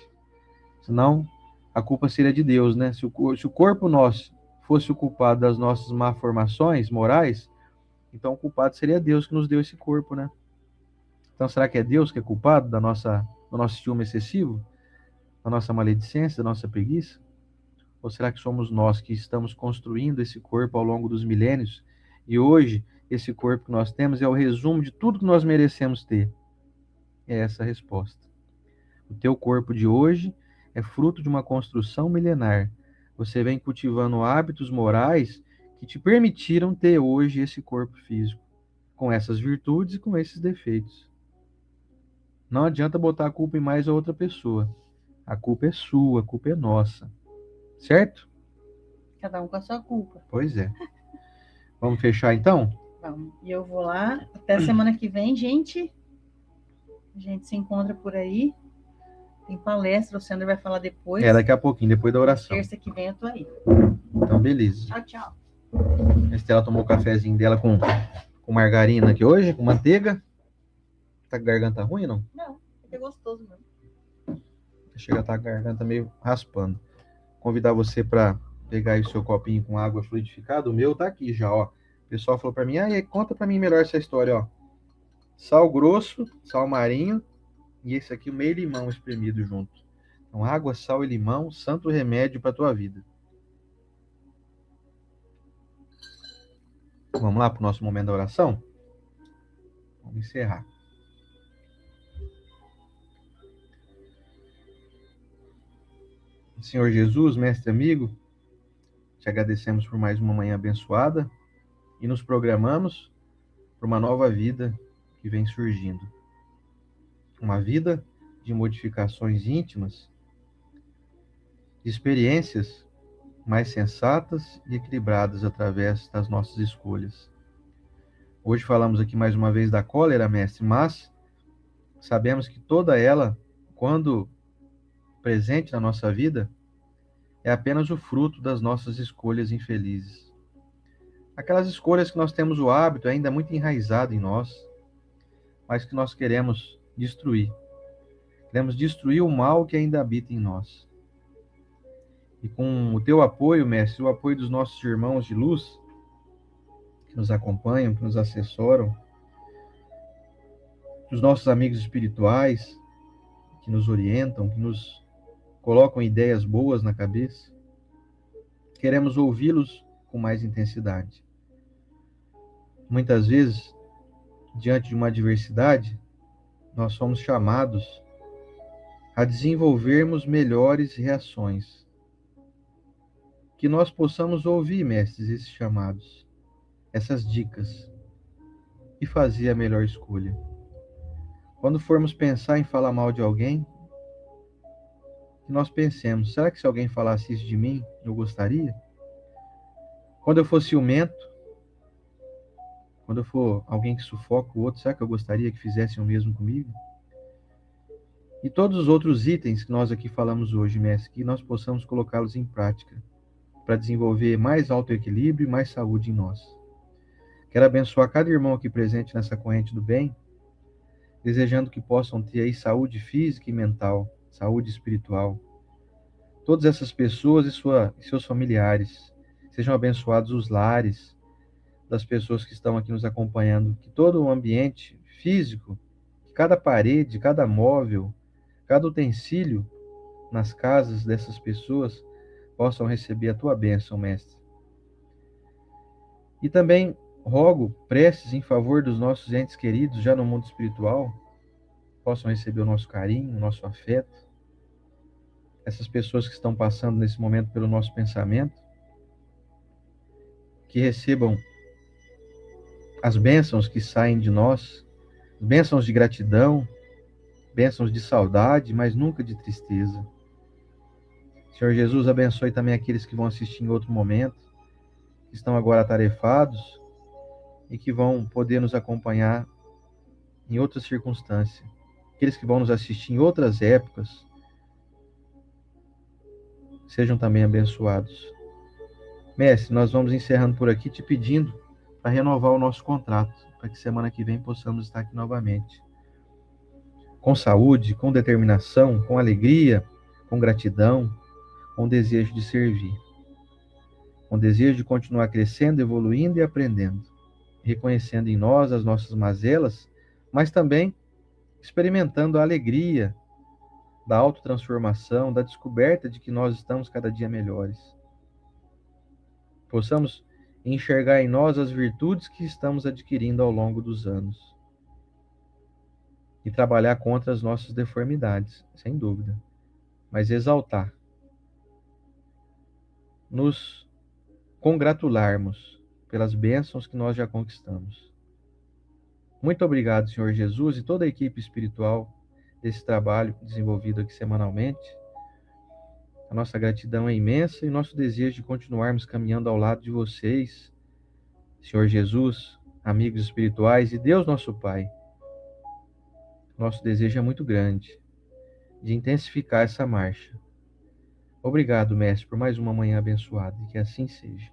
Senão, a culpa seria de Deus, né? Se o corpo nosso fosse o culpado das nossas malformações morais, Então o culpado seria Deus que nos deu esse corpo, né? Então será que é Deus que é culpado do nosso ciúme excessivo, da nossa maledicência, da nossa preguiça? Ou será que somos nós que estamos construindo esse corpo ao longo dos milênios e hoje esse corpo que nós temos é o resumo de tudo que nós merecemos ter? É essa a resposta. O teu corpo de hoje é fruto de uma construção milenar. Você vem cultivando hábitos morais que te permitiram ter hoje esse corpo físico, com essas virtudes e com esses defeitos. Não adianta botar a culpa em mais a outra pessoa. A culpa é sua, a culpa é nossa. Certo? Cada um com a sua culpa. Pois é. Vamos fechar então? Vamos. E eu vou lá. Até semana que vem, gente. A gente se encontra por aí. Tem palestra, o Sandro vai falar depois. Daqui a pouquinho, depois da oração. Terça que vem eu tô aí. Então, beleza. Tchau, tchau. A Estela tomou o cafezinho dela com margarina aqui hoje, com manteiga. Tá com garganta ruim, não? Não, é gostoso mesmo. Chega a estar com a garganta meio raspando. Convidar você para pegar aí o seu copinho com água fluidificada. O meu tá aqui já, ó. O pessoal falou para mim, conta para mim melhor essa história, ó. Sal grosso, sal marinho e esse aqui, meio limão espremido junto. Então, água, sal e limão, santo remédio para tua vida. Vamos lá para o nosso momento da oração? Vamos encerrar. Senhor Jesus, mestre amigo, te agradecemos por mais uma manhã abençoada e nos programamos para uma nova vida que vem surgindo. Uma vida de modificações íntimas, de experiências mais sensatas e equilibradas através das nossas escolhas. Hoje falamos aqui mais uma vez da cólera, mestre, mas sabemos que toda ela, quando presente na nossa vida, é apenas o fruto das nossas escolhas infelizes. Aquelas escolhas que nós temos o hábito ainda muito enraizado em nós, mas que nós queremos destruir. Queremos destruir o mal que ainda habita em nós. E com o teu apoio, mestre, o apoio dos nossos irmãos de luz, que nos acompanham, que nos assessoram, dos nossos amigos espirituais, que nos orientam, que nos colocam ideias boas na cabeça, queremos ouvi-los com mais intensidade. Muitas vezes, diante de uma adversidade, nós somos chamados a desenvolvermos melhores reações. Que nós possamos ouvir, mestres, esses chamados, essas dicas, e fazer a melhor escolha. Quando formos pensar em falar mal de alguém, que nós pensemos, será que se alguém falasse isso de mim, eu gostaria? Quando eu for ciumento, quando eu for alguém que sufoca o outro, será que eu gostaria que fizessem o mesmo comigo? E todos os outros itens que nós aqui falamos hoje, mestre, que nós possamos colocá-los em prática, para desenvolver mais autoequilíbrio e mais saúde em nós. Quero abençoar cada irmão aqui presente nessa corrente do bem, desejando que possam ter aí saúde física e mental, saúde espiritual. Todas essas pessoas e seus familiares, sejam abençoados os lares das pessoas que estão aqui nos acompanhando, que todo o ambiente físico, que cada parede, cada móvel, cada utensílio nas casas dessas pessoas possam receber a tua bênção, mestre. E também rogo preces em favor dos nossos entes queridos já no mundo espiritual, possam receber o nosso carinho, o nosso afeto. Essas pessoas que estão passando nesse momento pelo nosso pensamento, que recebam as bênçãos que saem de nós, bênçãos de gratidão, bênçãos de saudade, mas nunca de tristeza. Senhor Jesus, abençoe também aqueles que vão assistir em outro momento, que estão agora atarefados e que vão poder nos acompanhar em outras circunstâncias. Aqueles que vão nos assistir em outras épocas, sejam também abençoados. Mestre, nós vamos encerrando por aqui te pedindo para renovar o nosso contrato, para que semana que vem possamos estar aqui novamente. Com saúde, com determinação, com alegria, com gratidão, com desejo de servir. Com desejo de continuar crescendo, evoluindo e aprendendo. reconhecendo em nós as nossas mazelas, mas também experimentando a alegria da autotransformação, da descoberta de que nós estamos cada dia melhores. Possamos enxergar em nós as virtudes que estamos adquirindo ao longo dos anos e trabalhar contra as nossas deformidades, sem dúvida, mas exaltar, nos congratularmos pelas bênçãos que nós já conquistamos. Muito obrigado, Senhor Jesus, e toda a equipe espiritual desse trabalho desenvolvido aqui semanalmente. A nossa gratidão é imensa e nosso desejo de continuarmos caminhando ao lado de vocês, Senhor Jesus, amigos espirituais e Deus nosso Pai. Nosso desejo é muito grande de intensificar essa marcha. Obrigado, Mestre, por mais uma manhã abençoada, e que assim seja.